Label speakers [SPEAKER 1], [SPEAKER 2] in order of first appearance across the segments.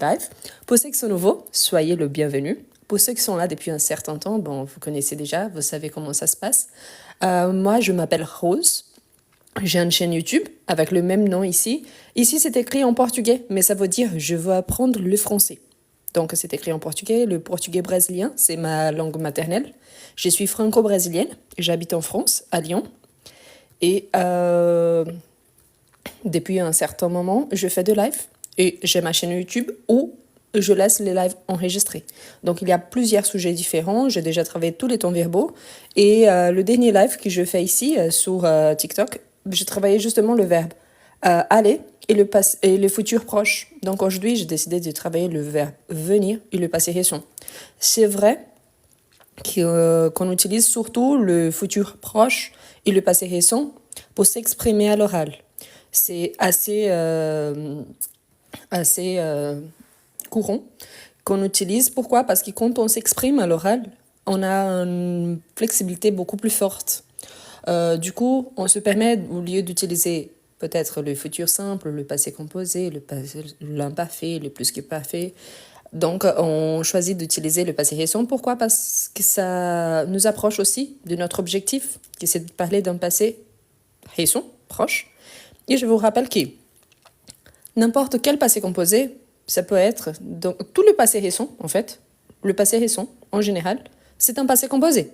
[SPEAKER 1] live. Pour ceux qui sont nouveaux, soyez le bienvenu. Pour ceux qui sont là depuis un certain temps, bon, vous connaissez déjà, vous savez comment ça se passe. Moi, je m'appelle Rose. J'ai une chaîne YouTube avec le même nom ici. Ici, c'est écrit en portugais, mais ça veut dire « je veux apprendre le français ». Donc, c'est écrit en portugais. Le portugais brésilien, c'est ma langue maternelle. Je suis franco-brésilienne. J'habite en France, à Lyon. Et depuis un certain moment, je fais de live. Et j'ai ma chaîne YouTube où je laisse les lives enregistrés. Donc, il y a plusieurs sujets différents. J'ai déjà travaillé tous les temps verbaux. Et le dernier live que je fais ici sur TikTok, j'ai travaillé justement le verbe aller et le futur proche. Donc, aujourd'hui, j'ai décidé de travailler le verbe venir et le passé récent. C'est vrai qu'on utilise surtout le futur proche et le passé récent pour s'exprimer à l'oral. C'est assez courant qu'on utilise. Pourquoi? Parce que quand on s'exprime à l'oral, on a une flexibilité beaucoup plus forte. Du coup, on se permet, au lieu d'utiliser peut-être le futur simple, le passé composé, l'imparfait, le plus que parfait, donc on choisit d'utiliser le passé récent. Pourquoi? Parce que ça nous approche aussi de notre objectif, qui c'est de parler d'un passé récent, proche. Et je vous rappelle que n'importe quel passé composé, ça peut être, donc, tout le passé récent, en fait, le passé récent, en général, c'est un passé composé.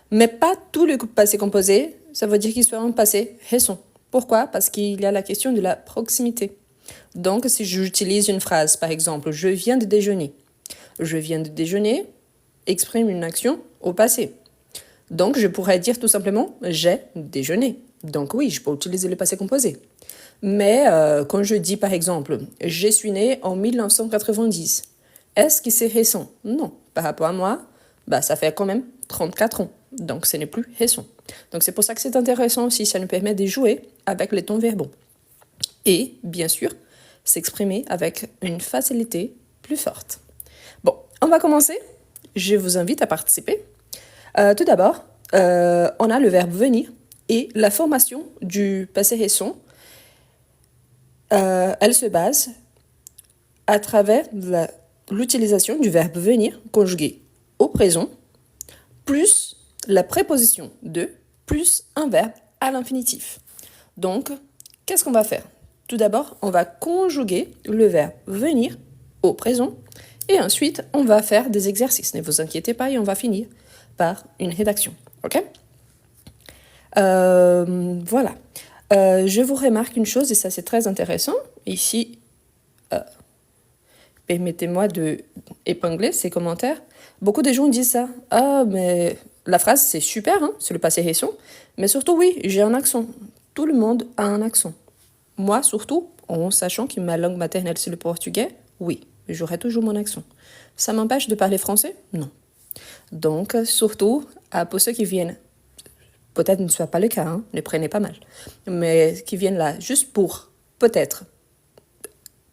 [SPEAKER 1] Mais pas tout le passé composé, ça veut dire qu'il soit un passé récent. Pourquoi? Parce qu'il y a la question de la proximité. Donc, si j'utilise une phrase, par exemple, « je viens de déjeuner ». Je viens de déjeuner exprime une action au passé. Donc, je pourrais dire tout simplement « j'ai déjeuné ». Donc oui, je peux utiliser le passé composé. Mais quand je dis par exemple « je suis né en 1990 », est-ce que c'est récent? Non. Par rapport à moi, ça fait quand même 34 ans. Donc ce n'est plus récent. Donc c'est pour ça que c'est intéressant aussi, ça nous permet de jouer avec les temps verbaux. Et bien sûr, s'exprimer avec une facilité plus forte. Bon, on va commencer. Je vous invite à participer. Tout d'abord, on a le verbe venir et la formation du passé récent. Elle se base à travers l'utilisation du verbe venir conjugué au présent, plus la préposition de, plus un verbe à l'infinitif. Donc, qu'est-ce qu'on va faire? Tout d'abord, on va conjuguer le verbe venir au présent et ensuite, on va faire des exercices. Ne vous inquiétez pas et on va finir par une rédaction. OK? Voilà. Je vous remarque une chose et ça c'est très intéressant. Ici, permettez-moi de épingler ces commentaires. Beaucoup de gens disent ça. Ah, mais la phrase c'est super, hein, c'est le passé récent. Mais surtout, oui, j'ai un accent. Tout le monde a un accent. Moi, surtout, en sachant que ma langue maternelle c'est le portugais, oui, j'aurai toujours mon accent. Ça m'empêche de parler français? Non. Donc, surtout, pour ceux qui viennent, peut-être ne soit pas le cas, hein, ne prenez pas mal, mais qui viennent là juste pour, peut-être,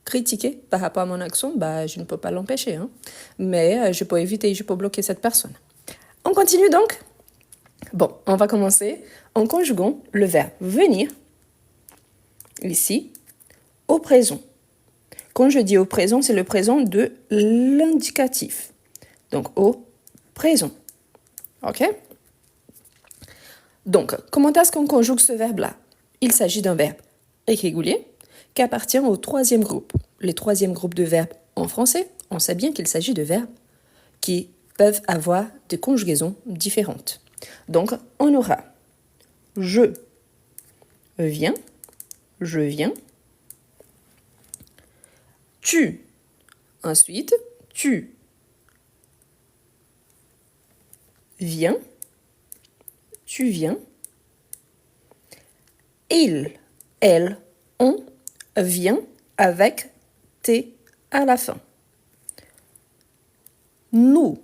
[SPEAKER 1] critiquer par rapport à mon accent, je ne peux pas l'empêcher, hein, mais je peux éviter, je peux bloquer cette personne. On continue donc? Bon, on va commencer en conjuguant le verbe venir, ici, au présent. Quand je dis au présent, c'est le présent de l'indicatif. Donc, au présent. OK? Donc, comment est-ce qu'on conjugue ce verbe-là? Il s'agit d'un verbe irrégulier qui appartient au troisième groupe. Les troisième groupes de verbes en français, on sait bien qu'il s'agit de verbes qui peuvent avoir des conjugaisons différentes. Donc, on aura je viens, je viens. Tu, ensuite, tu viens, tu viens. Il, elle, on vient avec T à la fin. Nous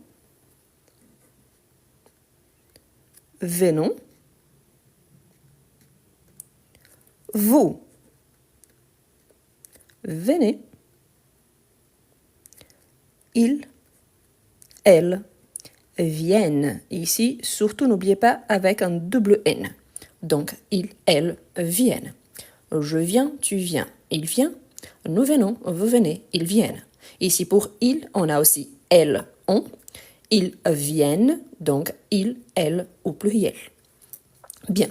[SPEAKER 1] venons. Vous venez. Ils, elles viennent. Ici, surtout n'oubliez pas avec un double N. Donc, ils, elles viennent. Je viens, tu viens. Il vient, Nous venons, vous venez, ils viennent. Ici, pour ils, on a aussi elles, on. Ils viennent, donc ils, elles au pluriel. Bien.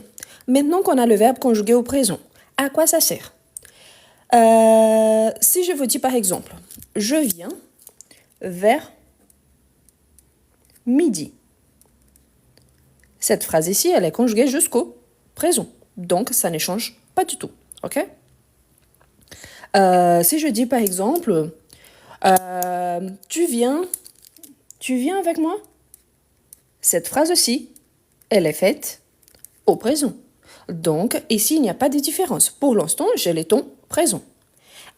[SPEAKER 1] Maintenant qu'on a le verbe conjugué au présent, à quoi ça sert? Si je vous dis par exemple, je viens vers midi. Cette phrase ici, elle est conjuguée jusqu'au présent. Donc, ça ne change pas du tout. OK? Si je dis par exemple, tu viens avec moi? Cette phrase-ci, elle est faite au présent. Donc, ici, il n'y a pas de différence. Pour l'instant, j'ai le temps présent.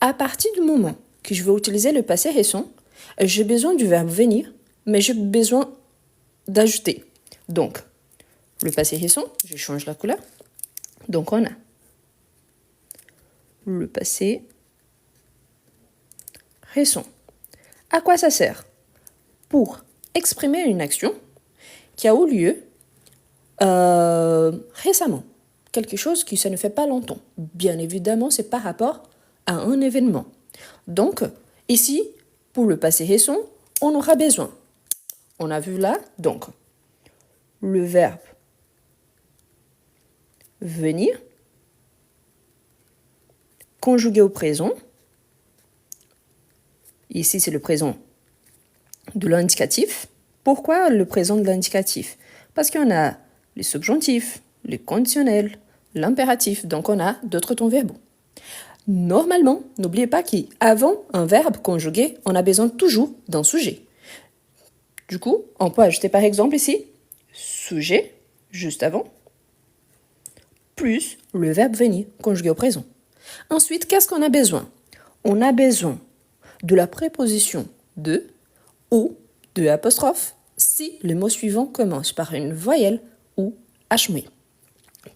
[SPEAKER 1] À partir du moment que je vais utiliser le passé récent, j'ai besoin du verbe venir, mais j'ai besoin d'ajouter. Donc, le passé récent, je change la couleur. Donc, on a le passé récent. À quoi ça sert? Pour exprimer une action qui a eu lieu récemment. Quelque chose qui ça ne fait pas longtemps. Bien évidemment, c'est par rapport à un événement. Donc, ici, pour le passé récent, on aura besoin. On a vu là, donc, le verbe venir, conjugué au présent. Ici, c'est le présent de l'indicatif. Pourquoi le présent de l'indicatif? Parce qu'on a les subjonctifs, les conditionnels, l'impératif, donc on a d'autres temps verbaux. Normalement, n'oubliez pas qu'avant un verbe conjugué, on a besoin toujours d'un sujet. Du coup, on peut ajouter par exemple ici, sujet, juste avant, plus le verbe venir, conjugué au présent. Ensuite, qu'est-ce qu'on a besoin? On a besoin de la préposition de ou de apostrophe si le mot suivant commence par une voyelle ou H muet.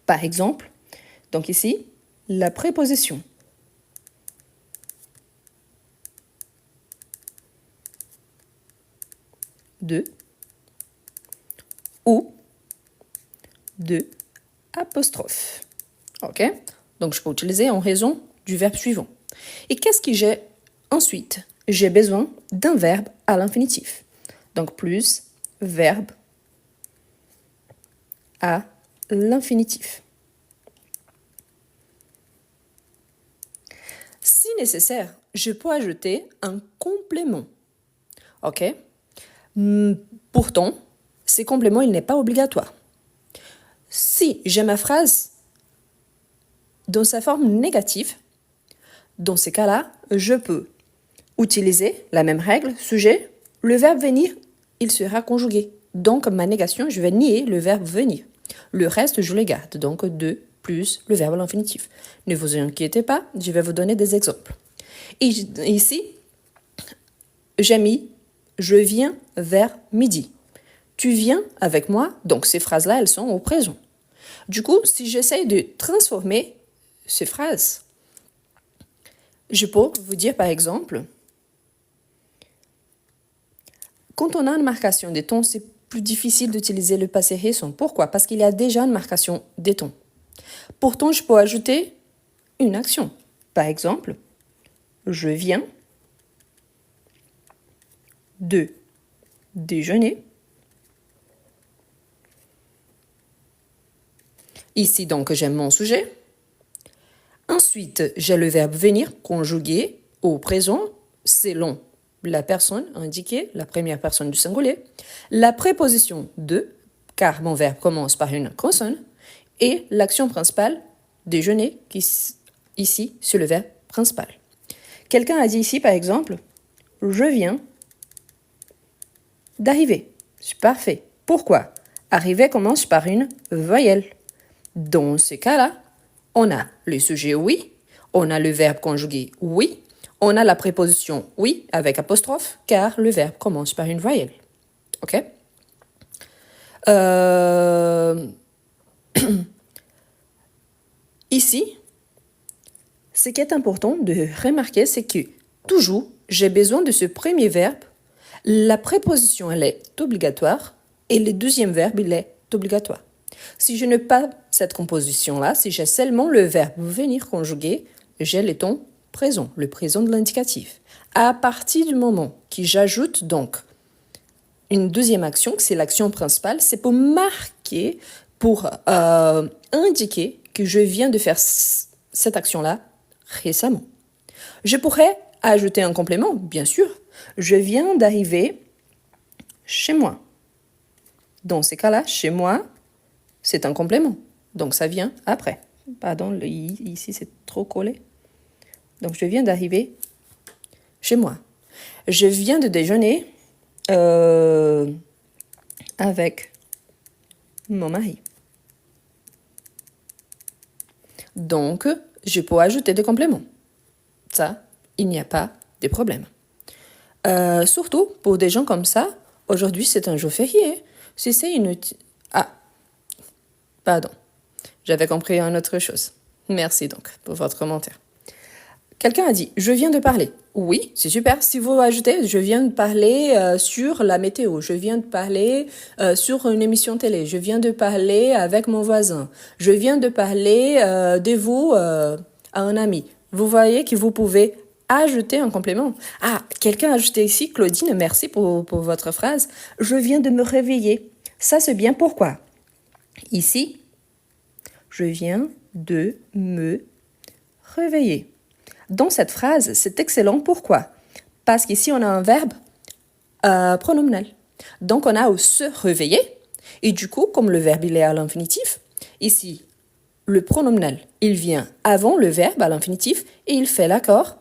[SPEAKER 1] Par exemple, donc ici, la préposition de ou de apostrophe. OK? Donc, je peux utiliser en raison du verbe suivant. Et qu'est-ce que j'ai ensuite? J'ai besoin d'un verbe à l'infinitif. Donc, plus verbe à l'infinitif. Si nécessaire, je peux ajouter un complément. OK? Pourtant, ces compléments, il n'est pas obligatoire. Si j'ai ma phrase dans sa forme négative, dans ces cas-là, je peux utiliser la même règle, sujet, le verbe venir, il sera conjugué. Donc, ma négation, je vais nier le verbe venir. Le reste, je le garde. Donc, de plus le verbe à l'infinitif. Ne vous inquiétez pas, je vais vous donner des exemples. Et ici, j'ai mis « je viens vers midi ». Tu viens avec moi, donc ces phrases-là, elles sont au présent. Du coup, si j'essaye de transformer ces phrases, je peux vous dire par exemple, quand on a une marcation des temps, c'est plus difficile d'utiliser le passé récent. Pourquoi? Parce qu'il y a déjà une marcation des temps. Pourtant, je peux ajouter une action. Par exemple, je viens de déjeuner. Ici, donc, j'ai mon sujet. Ensuite, j'ai le verbe venir conjugué au présent selon la personne indiquée, la première personne du singulier, la préposition de, car mon verbe commence par une consonne, et l'action principale, déjeuner, qui ici, c'est le verbe principal. Quelqu'un a dit ici, par exemple, je viens d'arriver. C'est parfait. Pourquoi? Arriver commence par une voyelle. Dans ce cas-là, on a le sujet oui, on a le verbe conjugué oui, on a la préposition oui avec apostrophe, car le verbe commence par une voyelle. OK? Ici, ce qui est important de remarquer, c'est que toujours, j'ai besoin de ce premier verbe. La préposition, elle est obligatoire et le deuxième verbe, il est obligatoire. Si je n'ai pas cette composition-là, si j'ai seulement le verbe venir conjugué, j'ai le temps présent, le présent de l'indicatif. À partir du moment que j'ajoute donc une deuxième action, que c'est l'action principale, c'est pour marquer, pour indiquer que je viens de faire cette action-là récemment. Je pourrais ajouter un complément, bien sûr. Je viens d'arriver chez moi. Dans ces cas-là, chez moi, c'est un complément. Donc, ça vient après. Pardon, ici, c'est trop collé. Donc, je viens d'arriver chez moi. Je viens de déjeuner avec mon mari. Donc, je peux ajouter des compléments. Ça, il n'y a pas de problème. Surtout pour des gens comme ça, aujourd'hui, c'est un jour férié. Si c'est une... Ah, pardon. J'avais compris une autre chose. Merci donc pour votre commentaire. Quelqu'un a dit « Je viens de parler ». Oui, c'est super. Si vous ajoutez « Je viens de parler sur la météo »,« Je viens de parler sur une émission télé »,« Je viens de parler avec mon voisin »,« Je viens de parler de vous à un ami ». Vous voyez que vous pouvez ajouter un complément. Ah, quelqu'un a ajouté ici, Claudine, merci pour votre phrase. « Je viens de me réveiller ». Ça, c'est bien. Pourquoi? Ici, je viens de me réveiller. Dans cette phrase, c'est excellent. Pourquoi? Parce qu'ici, on a un verbe pronominal. Donc, on a au se réveiller. Et du coup, comme le verbe il est à l'infinitif, ici, le pronominal, il vient avant le verbe à l'infinitif et il fait l'accord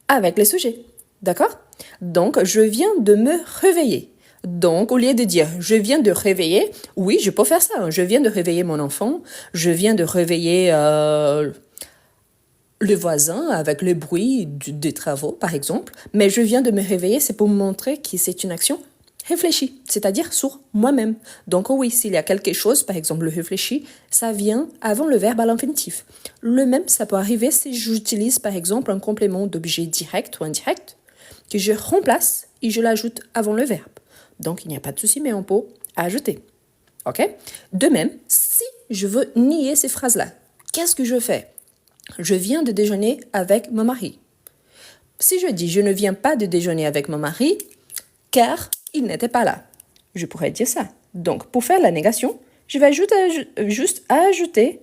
[SPEAKER 1] avec le sujet. D'accord? Donc, je viens de me réveiller. Donc, au lieu de dire « je viens de réveiller », oui, je peux faire ça. Je viens de réveiller mon enfant, je viens de réveiller le voisin avec le bruit des travaux, par exemple. Mais je viens de me réveiller, c'est pour montrer que c'est une action réfléchie, c'est-à-dire sur moi-même. Donc oui, s'il y a quelque chose, par exemple le réfléchi, ça vient avant le verbe à l'infinitif. Le même, ça peut arriver si j'utilise par exemple un complément d'objet direct ou indirect, que je remplace et je l'ajoute avant le verbe. Donc, il n'y a pas de souci, mais on peut ajouter. OK? De même, si je veux nier ces phrases-là, qu'est-ce que je fais? Je viens de déjeuner avec mon mari. Si je dis « je ne viens pas de déjeuner avec mon mari, car il n'était pas là », je pourrais dire ça. Donc, pour faire la négation, je vais juste ajouter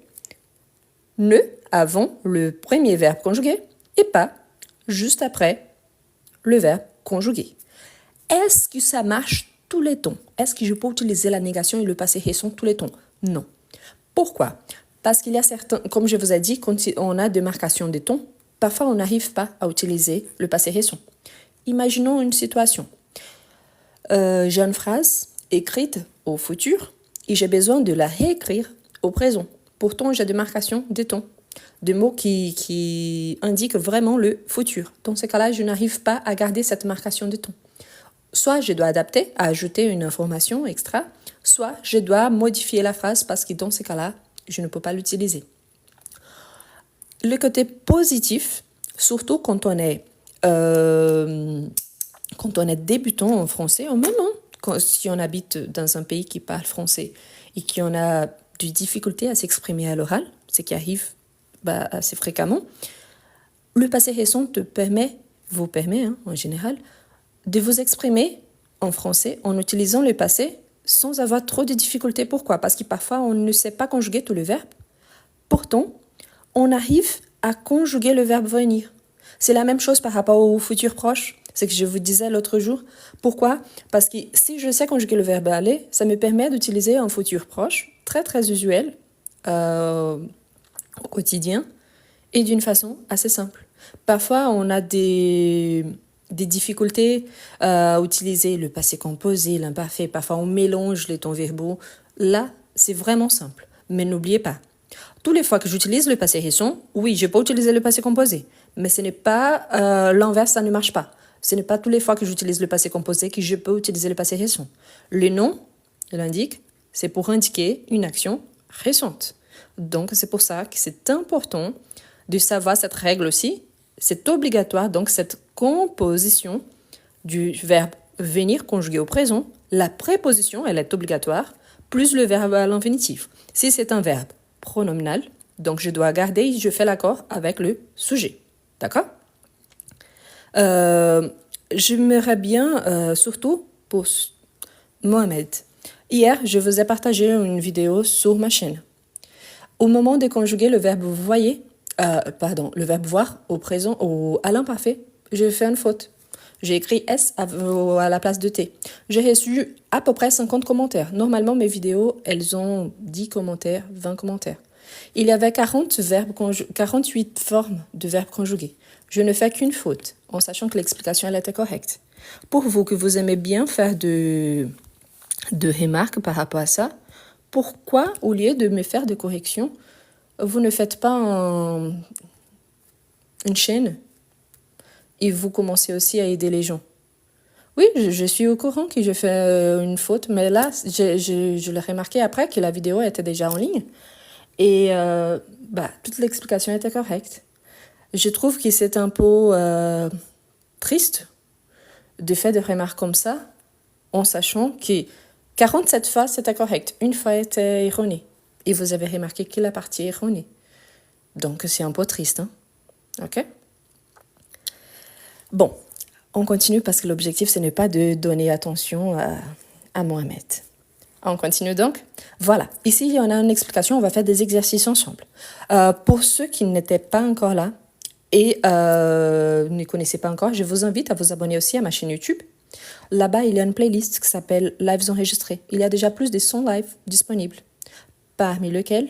[SPEAKER 1] « ne » avant le premier verbe conjugué et pas juste après le verbe conjugué. Est-ce que ça marche tous les temps? Est-ce que je peux utiliser la négation et le passé récent tous les temps? Non. Pourquoi? Parce qu'il y a certains, comme je vous ai dit, quand on a des marcations de temps, parfois on n'arrive pas à utiliser le passé récent. Imaginons une situation. J'ai une phrase écrite au futur et j'ai besoin de la réécrire au présent. Pourtant, j'ai des marcations de temps, des mots qui indiquent vraiment le futur. Dans ce cas-là, je n'arrive pas à garder cette marcation de temps. Soit je dois adapter, ajouter une information extra, soit je dois modifier la phrase parce que dans ce cas-là, je ne peux pas l'utiliser. Le côté positif, surtout quand on est débutant en français, ou même si on habite dans un pays qui parle français et qu'on a des difficultés à s'exprimer à l'oral, ce qui arrive assez fréquemment, le passé récent vous permet en général, de vous exprimer en français en utilisant le passé sans avoir trop de difficultés. Pourquoi? Parce que parfois, on ne sait pas conjuguer tous les verbes. Pourtant, on arrive à conjuguer le verbe venir. C'est la même chose par rapport au futur proche. C'est que je vous disais l'autre jour. Pourquoi? Parce que si je sais conjuguer le verbe aller, ça me permet d'utiliser un futur proche très, très usuel au quotidien et d'une façon assez simple. Parfois, on a des difficultés à utiliser le passé composé, l'imparfait. Parfois, on mélange les temps verbaux. Là, c'est vraiment simple. Mais n'oubliez pas, toutes les fois que j'utilise le passé récent, oui, je peux utiliser le passé composé. Mais ce n'est pas l'inverse, ça ne marche pas. Ce n'est pas toutes les fois que j'utilise le passé composé que je peux utiliser le passé récent. Le nom, il indique, c'est pour indiquer une action récente. Donc, c'est pour ça que c'est important de savoir cette règle aussi. C'est obligatoire, donc cette composition du verbe venir conjugué au présent, la préposition, elle est obligatoire, plus le verbe à l'infinitif. Si c'est un verbe pronominal, donc je dois garder, je fais l'accord avec le sujet. D'accord? J'aimerais bien, surtout pour Mohamed. Hier, je vous ai partagé une vidéo sur ma chaîne. Au moment de conjuguer le verbe voyez, le verbe voir au présent, à l'imparfait, j'ai fait une faute. J'ai écrit S à la place de T. J'ai reçu à peu près 50 commentaires. Normalement, mes vidéos, elles ont 10 commentaires, 20 commentaires. Il y avait 48 formes de verbes conjugués. Je ne fais qu'une faute, en sachant que l'explication, elle était correcte. Pour vous, que vous aimez bien faire de remarques par rapport à ça, pourquoi, au lieu de me faire des corrections, vous ne faites pas une chaîne et vous commencez aussi à aider les gens? Oui, je suis au courant que j'ai fait une faute, mais là, je l'ai remarqué après que la vidéo était déjà en ligne et toute l'explication était correcte. Je trouve que c'est un peu triste de faire des remarques comme ça, en sachant que 47 fois c'était correct, une fois était erronée. Et vous avez remarqué que la partie est erronée. Donc c'est un peu triste, hein? Ok? Bon, on continue parce que l'objectif, ce n'est pas de donner attention à Mohamed. On continue donc. Voilà, ici, il y en a une explication, on va faire des exercices ensemble. Pour ceux qui n'étaient pas encore là et ne connaissaient pas encore, je vous invite à vous abonner aussi à ma chaîne YouTube. Là-bas, il y a une playlist qui s'appelle Lives enregistrés. Il y a déjà plus de 100 lives disponibles, parmi lesquels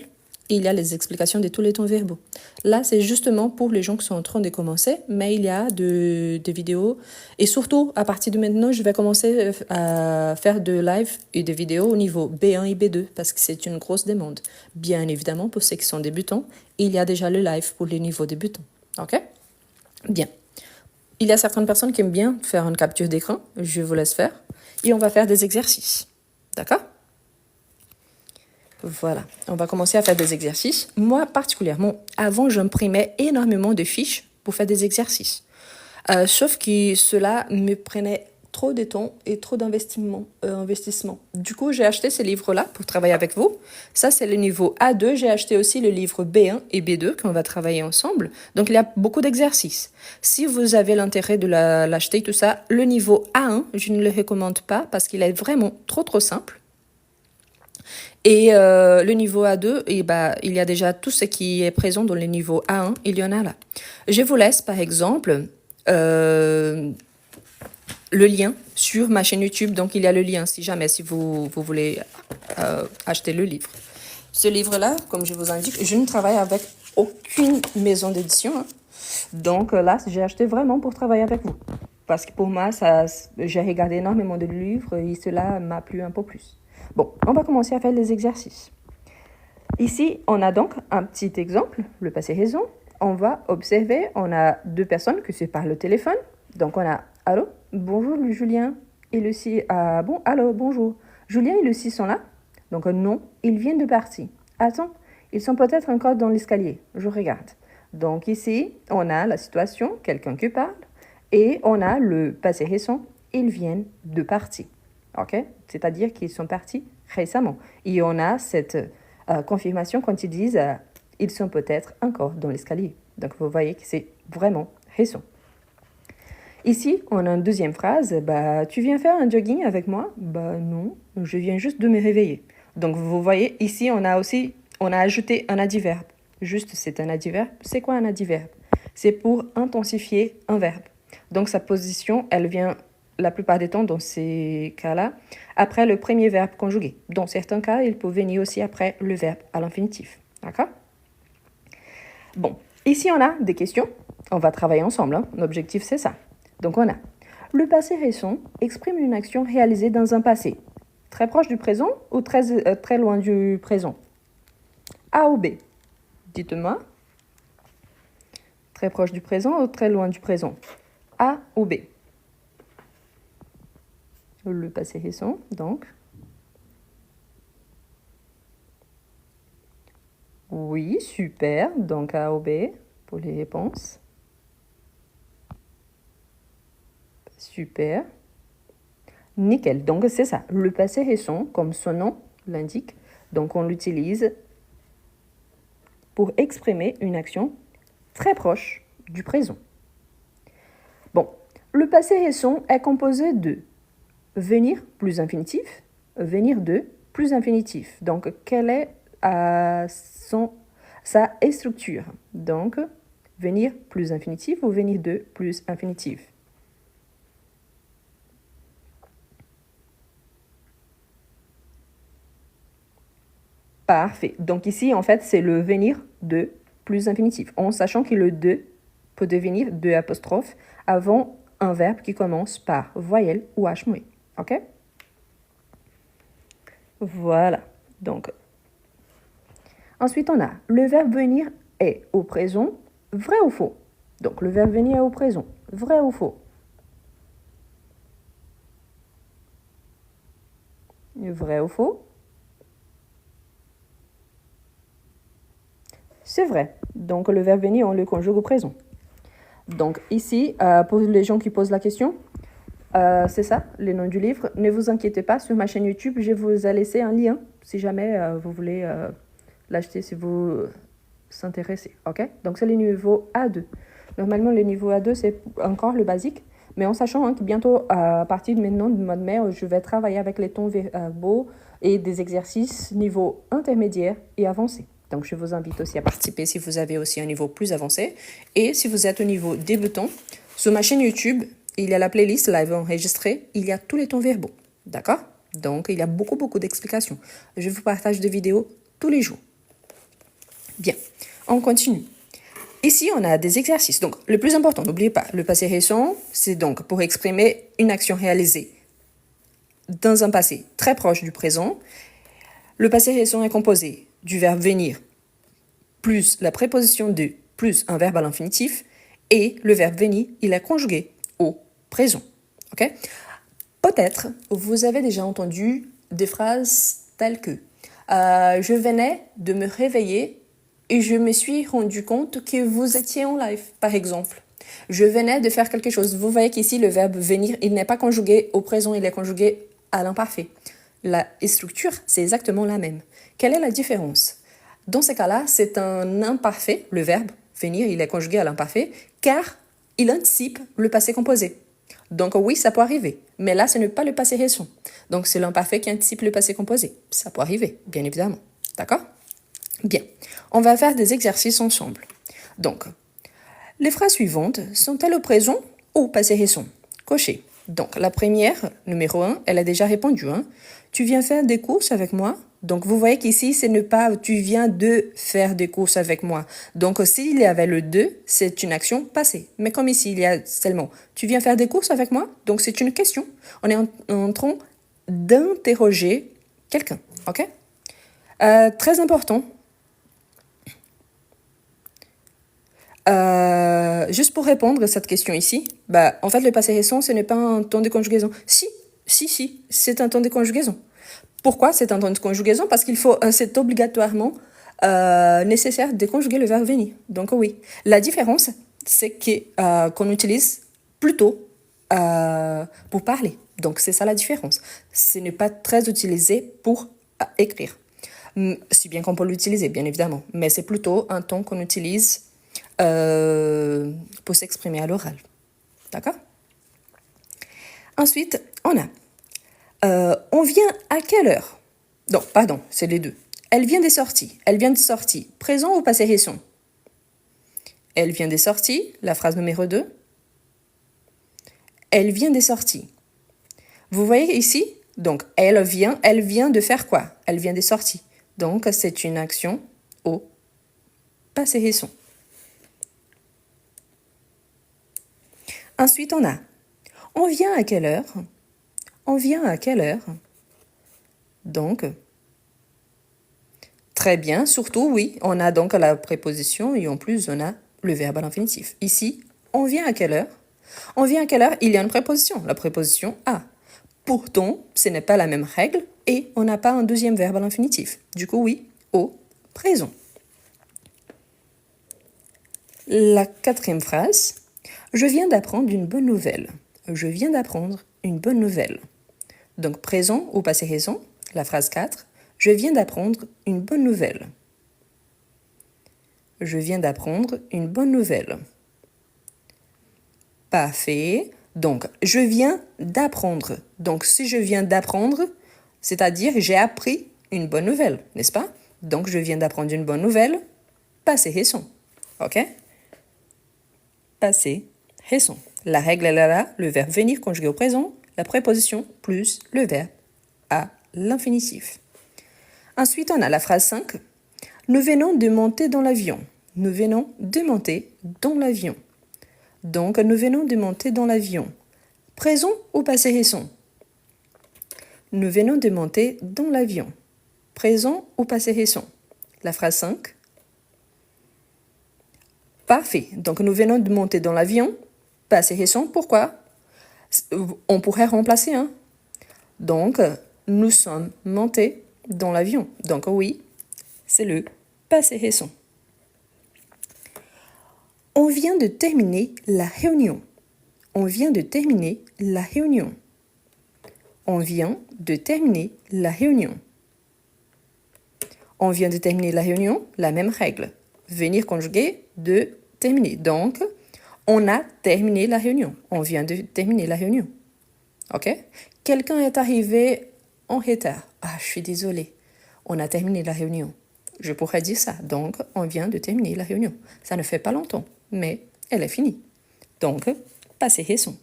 [SPEAKER 1] il y a les explications de tous les temps verbaux. Là, c'est justement pour les gens qui sont en train de commencer, mais il y a des vidéos. Et surtout, à partir de maintenant, je vais commencer à faire de live et de vidéos au niveau B1 et B2, parce que c'est une grosse demande. Bien évidemment, pour ceux qui sont débutants, il y a déjà le live pour les niveaux débutants. OK? Bien. Il y a certaines personnes qui aiment bien faire une capture d'écran. Je vous laisse faire. Et on va faire des exercices. D'accord? Voilà, on va commencer à faire des exercices. Moi, particulièrement, avant, j'imprimais énormément de fiches pour faire des exercices. Sauf que cela me prenait trop de temps et trop d'investissement. Du coup, j'ai acheté ces livres-là pour travailler avec vous. Ça, c'est le niveau A2. J'ai acheté aussi le livre B1 et B2 qu'on va travailler ensemble. Donc, il y a beaucoup d'exercices. Si vous avez l'intérêt de l'acheter, tout ça, le niveau A1, je ne le recommande pas parce qu'il est vraiment trop simple. Et le niveau A2, il y a déjà tout ce qui est présent dans le niveau A1, il y en a là. Je vous laisse, par exemple, le lien sur ma chaîne YouTube. Donc, il y a le lien si vous voulez acheter le livre. Ce livre-là, comme je vous indique, je ne travaille avec aucune maison d'édition. Hein. Donc là, j'ai acheté vraiment pour travailler avec vous. Parce que pour moi, j'ai regardé énormément de livres et cela m'a plu un peu plus. Bon, on va commencer à faire les exercices. Ici, on a donc un petit exemple, le passé raison. On va observer, on a deux personnes qui se parlent au téléphone. Donc, on a « Allô, bonjour Julien et Lucie. Allô, bonjour. Julien et Lucie sont là? Donc, non, ils viennent de partir. Attends, ils sont peut-être encore dans l'escalier. Je regarde. Donc, ici, on a la situation, quelqu'un qui parle, et on a le passé récent, ils viennent de partir. OK? C'est-à-dire qu'ils sont partis récemment. Et on a cette confirmation quand ils disent ils sont peut-être encore dans l'escalier. Donc, vous voyez que c'est vraiment récent. Ici, on a une deuxième phrase. Tu viens faire un jogging avec moi? Non, je viens juste de me réveiller. Donc, vous voyez, ici, on a ajouté un adverbe. Juste, c'est un adverbe. C'est quoi un adverbe? C'est pour intensifier un verbe. Donc, sa position, elle vient la plupart des temps, dans ces cas-là, après le premier verbe conjugué. Dans certains cas, il peut venir aussi après le verbe à l'infinitif. D'accord? Bon, ici, on a des questions. On va travailler ensemble. Hein. L'objectif, c'est ça. Donc, on a le passé récent exprime une action réalisée dans un passé. Très proche du présent ou très loin du présent? A ou B? Dites-moi. Très proche du présent ou très loin du présent? A ou B? Le passé récent, donc. Oui, super. Donc A ou B pour les réponses. Super. Nickel. Donc c'est ça. Le passé récent, comme son nom l'indique, donc on l'utilise pour exprimer une action très proche du présent. Bon, le passé récent est composé de venir plus infinitif, venir de plus infinitif. Donc, quelle est sa structure? Donc, venir plus infinitif ou venir de plus infinitif? Parfait. Donc ici, en fait, c'est le venir de plus infinitif, en sachant que le de peut devenir de apostrophe avant un verbe qui commence par voyelle ou H muet. OK? Voilà. Donc, ensuite, on a le verbe venir est au présent, vrai ou faux? Donc, le verbe venir est au présent, vrai ou faux? Vrai ou faux? C'est vrai. Donc, le verbe venir, on le conjugue au présent. Donc, ici, pour les gens qui posent la question, c'est ça, le nom du livre. Ne vous inquiétez pas, sur ma chaîne YouTube, je vous ai laissé un lien si jamais vous voulez l'acheter, si vous s'intéressez. OK? Donc, c'est le niveau A2. Normalement, le niveau A2, c'est encore le basique. Mais en sachant que bientôt, à partir de maintenant, du mois de mai, je vais travailler avec les tons verbaux et des exercices niveau intermédiaire et avancé. Donc, je vous invite aussi à participer si vous avez aussi un niveau plus avancé. Et si vous êtes au niveau débutant, sur ma chaîne YouTube, il y a la playlist live enregistrée, il y a tous les tons verbaux. D'accord? Donc, il y a beaucoup d'explications. Je vous partage des vidéos tous les jours. Bien, on continue. Ici, on a des exercices. Donc, le plus important, n'oubliez pas, le passé récent, c'est donc pour exprimer une action réalisée dans un passé très proche du présent. Le passé récent est composé du verbe venir plus la préposition de plus un verbe à l'infinitif et le verbe venir, il est conjugué au présent. OK? Peut-être vous avez déjà entendu des phrases telles que je venais de me réveiller et je me suis rendu compte que vous étiez en live, par exemple. Je venais de faire quelque chose. Vous voyez qu'ici, le verbe venir, il n'est pas conjugué au présent, il est conjugué à l'imparfait. La structure, c'est exactement la même. Quelle est la différence? Dans ces cas-là, c'est un imparfait, le verbe venir, il est conjugué à l'imparfait, car il anticipe le passé composé. Donc oui, ça peut arriver. Mais là, ce n'est pas le passé récent. Donc c'est l'imparfait qui anticipe le passé composé. Ça peut arriver, bien évidemment. D'accord? Bien. On va faire des exercices ensemble. Donc, les phrases suivantes sont-elles au présent ou au passé récent? Cochez. Donc, la première, numéro 1, elle a déjà répondu. Hein. Tu viens faire des courses avec moi? Donc, vous voyez qu'ici, ce n'est pas tu viens de faire des courses avec moi. Donc, s'il y avait le de, c'est une action passée. Mais comme ici, il y a seulement tu viens faire des courses avec moi? Donc, c'est une question. On est en train d'interroger quelqu'un. OK? Très important. Juste pour répondre à cette question ici, en fait, le passé récent, ce n'est pas un temps de conjugaison. Si, c'est un temps de conjugaison. Pourquoi c'est un temps de conjugaison? Parce qu'il faut, c'est obligatoirement nécessaire de conjuguer le verbe venir. Donc oui, la différence, c'est qu'on utilise plutôt pour parler. Donc c'est ça la différence. Ce n'est pas très utilisé pour écrire. Si bien qu'on peut l'utiliser, bien évidemment. Mais c'est plutôt un ton qu'on utilise pour s'exprimer à l'oral. D'accord? Ensuite, on a on vient à quelle heure? Non, pardon, c'est les deux. Elle vient des sorties. Elle vient de sorties. Présent ou passé récent? Elle vient des sorties, la phrase numéro 2. Elle vient des sorties. Vous voyez ici? Donc, elle vient de faire quoi? Elle vient des sorties. Donc, c'est une action au passé récent. Ensuite, on vient à quelle heure? On vient à quelle heure? Donc, très bien, surtout, oui, on a donc la préposition et en plus, on a le verbe à l'infinitif. Ici, on vient à quelle heure? On vient à quelle heure? Il y a une préposition, la préposition à. Pourtant, ce n'est pas la même règle et on n'a pas un deuxième verbe à l'infinitif. Du coup, oui, au présent. La quatrième phrase, je viens d'apprendre une bonne nouvelle. Je viens d'apprendre une bonne nouvelle. Donc, présent ou passé récent, la phrase 4, je viens d'apprendre une bonne nouvelle. Je viens d'apprendre une bonne nouvelle. Parfait. Donc, je viens d'apprendre. Donc, si je viens d'apprendre, c'est-à-dire j'ai appris une bonne nouvelle, n'est-ce pas? Donc, je viens d'apprendre une bonne nouvelle. Passé récent. OK? Passé récent. La règle, elle est là. Le verbe venir conjugué au présent. La préposition plus le verbe à l'infinitif. Ensuite, on a la phrase 5. Nous venons de monter dans l'avion. Nous venons de monter dans l'avion. Donc, nous venons de monter dans l'avion. Présent ou passé récent? Nous venons de monter dans l'avion. Présent ou passé récent? La phrase 5. Parfait. Donc, nous venons de monter dans l'avion. Passé récent, pourquoi? On pourrait remplacer, hein? Donc, nous sommes montés dans l'avion. Donc, oui, c'est le passé récent. On vient de terminer la réunion. On vient de terminer la réunion. On vient de terminer la réunion. On vient de terminer la réunion, la même règle. Venir conjugué de terminer. Donc, on a terminé la réunion. On vient de terminer la réunion. OK? Quelqu'un est arrivé en retard. Ah, je suis désolée. On a terminé la réunion. Je pourrais dire ça. Donc, on vient de terminer la réunion. Ça ne fait pas longtemps, mais elle est finie. Donc, passé récent.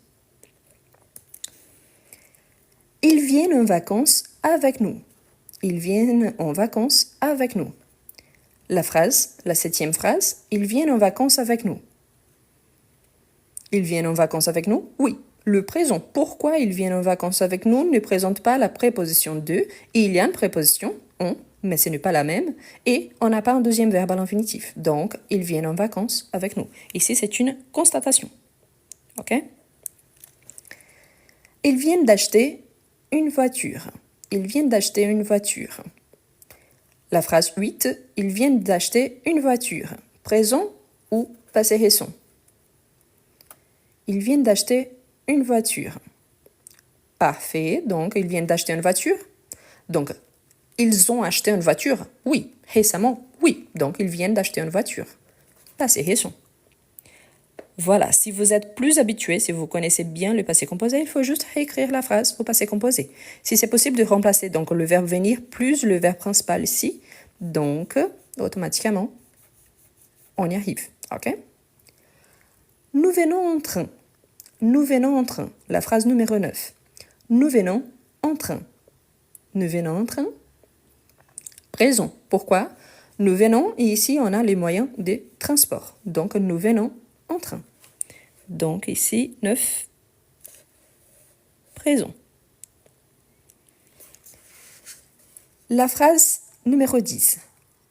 [SPEAKER 1] Ils viennent en vacances avec nous. Ils viennent en vacances avec nous. La phrase, la 7e phrase, ils viennent en vacances avec nous. Ils viennent en vacances avec nous? Oui. Le présent, pourquoi ils viennent en vacances avec nous, ne présente pas la préposition de. Il y a une préposition, on, mais ce n'est pas la même. Et on n'a pas un deuxième verbe à l'infinitif. Donc, ils viennent en vacances avec nous. Ici, c'est une constatation. OK? Ils viennent d'acheter une voiture. Ils viennent d'acheter une voiture. La phrase 8, ils viennent d'acheter une voiture. Présent ou passé récent? Ils viennent d'acheter une voiture. Parfait. Donc, ils viennent d'acheter une voiture. Donc, ils ont acheté une voiture. Oui. Récemment. Oui. Donc, ils viennent d'acheter une voiture. Passé récent. Voilà. Si vous êtes plus habitué, si vous connaissez bien le passé composé, il faut juste réécrire la phrase au passé composé. Si c'est possible de remplacer donc le verbe venir plus le verbe principal ici, donc, automatiquement, on y arrive. OK? Nous venons en train. Nous venons en train. La phrase numéro 9. Nous venons en train. Nous venons en train. Présent. Pourquoi? Nous venons, et ici, on a les moyens de transport. Donc, nous venons en train. Donc, ici, 9. Présent. La phrase numéro 10.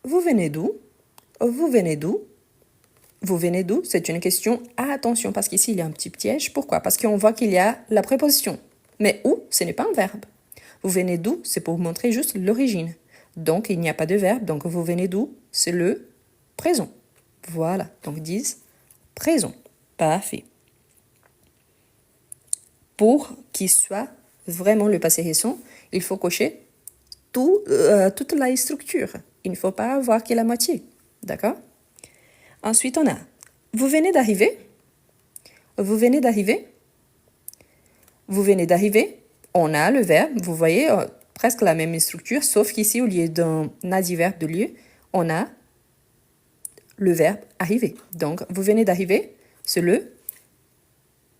[SPEAKER 1] Vous venez d'où? Vous venez d'où? Vous venez d'où? C'est une question à attention parce qu'ici, il y a un petit piège. Pourquoi? Parce qu'on voit qu'il y a la préposition. Mais où? Ce n'est pas un verbe. Vous venez d'où? C'est pour vous montrer juste l'origine. Donc, il n'y a pas de verbe. Donc, vous venez d'où? C'est le présent. Voilà. Donc, 10, présent. Parfait. Pour qu'il soit vraiment le passé récent, il faut cocher toute la structure. Il ne faut pas avoir que la moitié. D'accord? Ensuite, on a « Vous venez d'arriver » Vous venez d'arriver. Vous venez d'arriver. On a le verbe, vous voyez, presque la même structure, sauf qu'ici, au lieu d'un adverbe de lieu, on a le verbe arriver. Donc, vous venez d'arriver, c'est le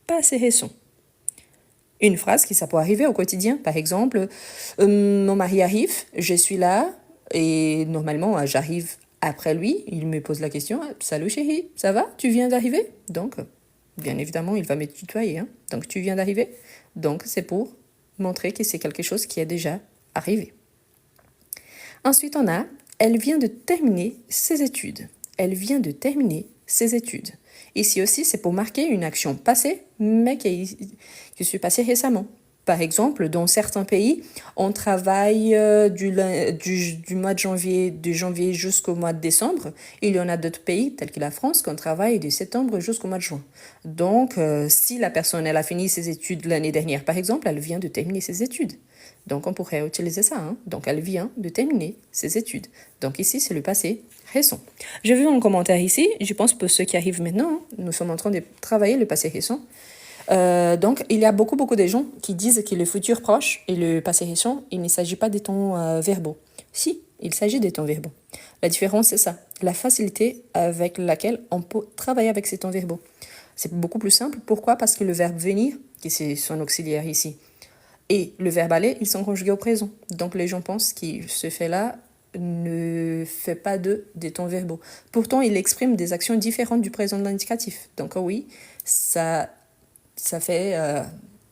[SPEAKER 1] passé récent. Une phrase qui ça peut arriver au quotidien. Par exemple, mon mari arrive, je suis là, et normalement, j'arrive après lui, il me pose la question, « Salut chérie, ça va? Tu viens d'arriver ?» Donc, bien évidemment, il va me tutoyer. Hein? Donc, tu viens d'arriver. Donc, c'est pour montrer que c'est quelque chose qui est déjà arrivé. Ensuite, on a « Elle vient de terminer ses études. » Elle vient de terminer ses études. Ici aussi, c'est pour marquer une action passée, mais qui s'est passée récemment. Par exemple, dans certains pays, on travaille du mois de janvier jusqu'au mois de décembre. Il y en a d'autres pays, tels que la France, qu'on travaille de septembre jusqu'au mois de juin. Donc, si la personne elle a fini ses études l'année dernière, par exemple, elle vient de terminer ses études. Donc, on pourrait utiliser ça. Hein. Donc, elle vient de terminer ses études. Donc, ici, c'est le passé récent. J'ai vu un commentaire ici, je pense pour ceux qui arrivent maintenant, hein, nous sommes en train de travailler le passé récent. Donc, il y a beaucoup de gens qui disent que le futur proche et le passé récent, il ne s'agit pas des temps verbaux. Si, il s'agit des temps verbaux. La différence, c'est ça, la facilité avec laquelle on peut travailler avec ces temps verbaux. C'est beaucoup plus simple. Pourquoi? Parce que le verbe venir, qui c'est son auxiliaire ici, et le verbe aller, ils sont conjugués au présent. Donc, les gens pensent que ce fait-là ne fait pas des temps verbaux. Pourtant, il exprime des actions différentes du présent de l'indicatif. Donc, oui, ça fait,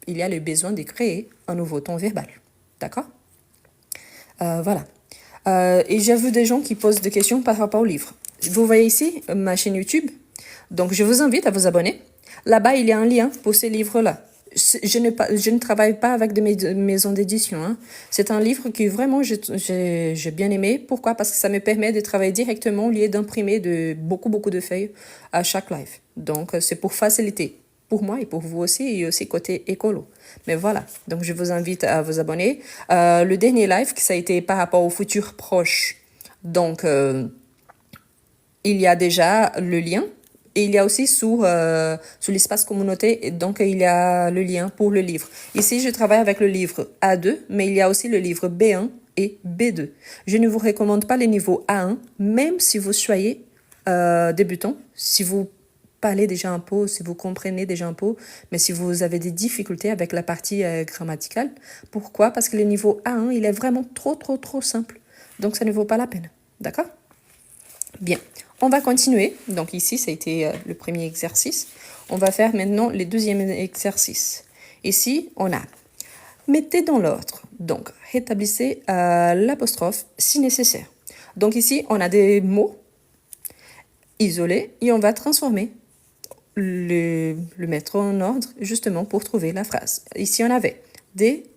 [SPEAKER 1] il y a le besoin de créer un nouveau ton verbal. D'accord? Voilà. Et j'ai vu des gens qui posent des questions par rapport au livre. Vous voyez ici ma chaîne YouTube. Donc, je vous invite à vous abonner. Là-bas, il y a un lien pour ces livres-là. Je ne travaille pas avec des maisons d'édition. Hein. C'est un livre que vraiment j'ai bien aimé. Pourquoi? Parce que ça me permet de travailler directement au lieu d'imprimer beaucoup de feuilles à chaque live. Donc, c'est pour faciliter pour moi et pour vous aussi, et aussi côté écolo. Mais voilà, donc je vous invite à vous abonner. Le dernier live, ça a été par rapport au futur proche. Donc, il y a déjà le lien. Et il y a aussi sous l'espace communauté, donc il y a le lien pour le livre. Ici, je travaille avec le livre A2, mais il y a aussi le livre B1 et B2. Je ne vous recommande pas les niveaux A1, même si vous soyez débutant, si vous parlez déjà un peu, si vous comprenez déjà un peu, mais si vous avez des difficultés avec la partie grammaticale. Pourquoi? Parce que le niveau A1, il est vraiment trop simple. Donc, ça ne vaut pas la peine. D'accord? Bien. On va continuer. Donc, ici, ça a été le premier exercice. On va faire maintenant le deuxième exercice. Ici, on a mettez dans l'ordre. Donc, rétablissez l'apostrophe si nécessaire. Donc, ici, on a des mots isolés et on va transformer le mettre en ordre justement pour trouver la phrase. Ici, on avait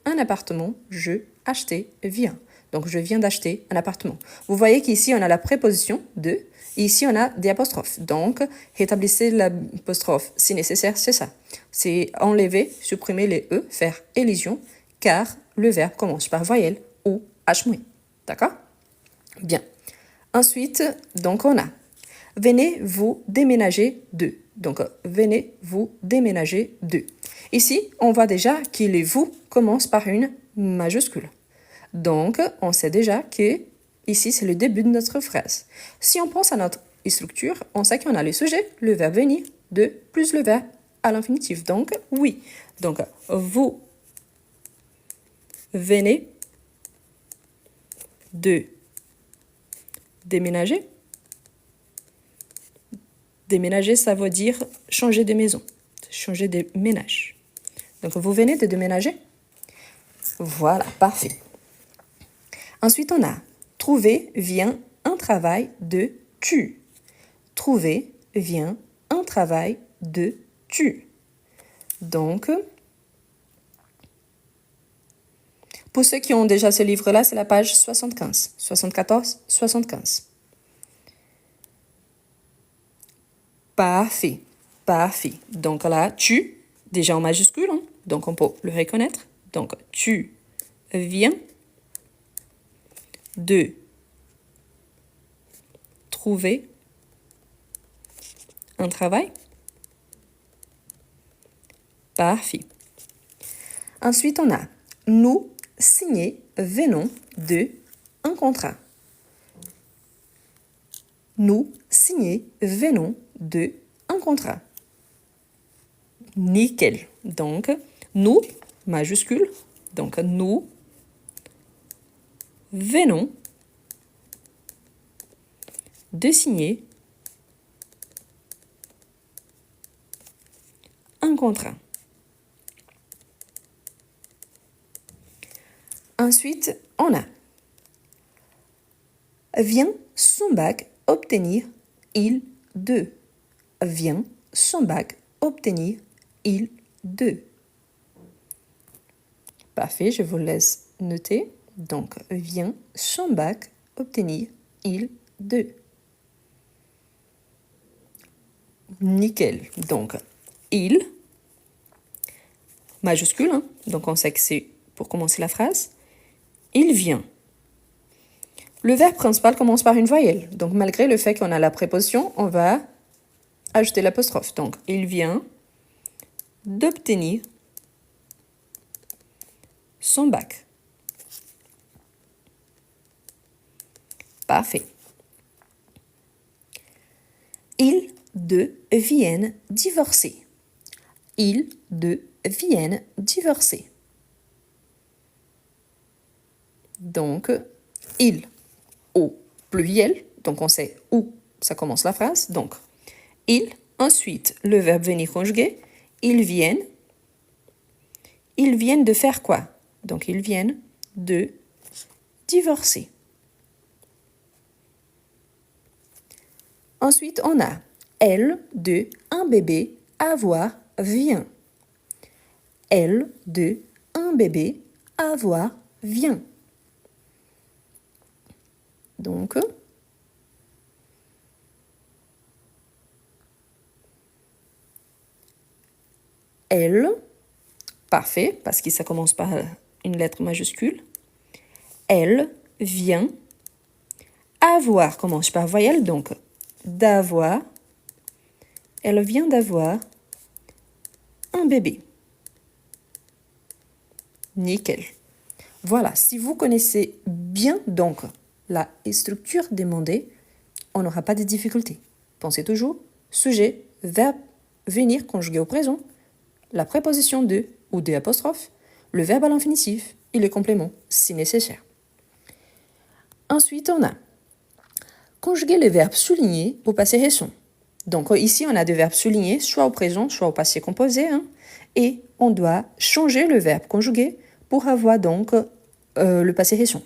[SPEAKER 1] un appartement, je acheté, viens. Donc, je viens d'acheter un appartement. Vous voyez qu'ici, on a la préposition de, et ici, on a des apostrophes. Donc, rétablissez l'apostrophe si nécessaire, c'est ça. C'est enlever, supprimer les E, faire élision, car le verbe commence par voyelle ou H-. D'accord? Bien. Ensuite, donc, on a venez vous déménager de. Donc, venez vous déménager de. Ici, on voit déjà que les vous commence par une majuscule. Donc, on sait déjà que ici, c'est le début de notre phrase. Si on pense à notre structure, on sait qu'on a le sujet, le verbe venir, de, plus le verbe à l'infinitif. Donc, oui. Donc, vous venez de déménager. Déménager, ça veut dire changer de maison, changer de ménage. Donc, vous venez de déménager? Voilà, parfait. Ensuite, on a trouver vient un travail de tu. Trouver vient un travail de tu. Donc, pour ceux qui ont déjà ce livre-là, c'est la page 75, 74, 75. Parfait, parfait. Donc là, tu, déjà en majuscule, hein, donc on peut le reconnaître. Donc, tu viens de trouver un travail. Parfait. Ensuite, on a nous signer venons de un contrat. Nous signer venons de un contrat. Nickel. Donc, nous, majuscule. Donc, nous venons de signer un contrat. Ensuite, on a vient son bac obtenir il de. Vient son bac obtenir il de. Parfait, je vous laisse noter. Donc, vient son bac obtenir, il, de. Nickel. Donc, il, majuscule, hein? Donc on sait que c'est pour commencer la phrase. Il vient. Le verbe principal commence par une voyelle. Donc, malgré le fait qu'on a la préposition, on va ajouter l'apostrophe. Donc, il vient d'obtenir son bac. Parfait. Ils deux viennent divorcer. Ils deux viennent divorcer. Donc, ils au pluriel. Donc, on sait où ça commence la phrase. Donc, ils. Ensuite, le verbe venir conjugué. Ils viennent. Ils viennent de faire quoi? Donc, ils viennent de divorcer. Ensuite, on a elle de un bébé avoir vient. Elle de un bébé avoir vient. Donc, elle, parfait, parce que ça commence par une lettre majuscule. Elle vient. Avoir commence par voyelle, donc d'avoir. Elle vient d'avoir un bébé. Nickel. Voilà, si vous connaissez bien donc la structure demandée, on n'aura pas de difficultés. Pensez toujours sujet, verbe, venir conjugué au présent, la préposition de ou des apostrophes, le verbe à l'infinitif et le complément si nécessaire. Ensuite, on a conjuguer les verbes soulignés au passé récent. Donc ici, on a des verbes soulignés, soit au présent, soit au passé composé. Hein, et on doit changer le verbe conjugué pour avoir donc le passé récent.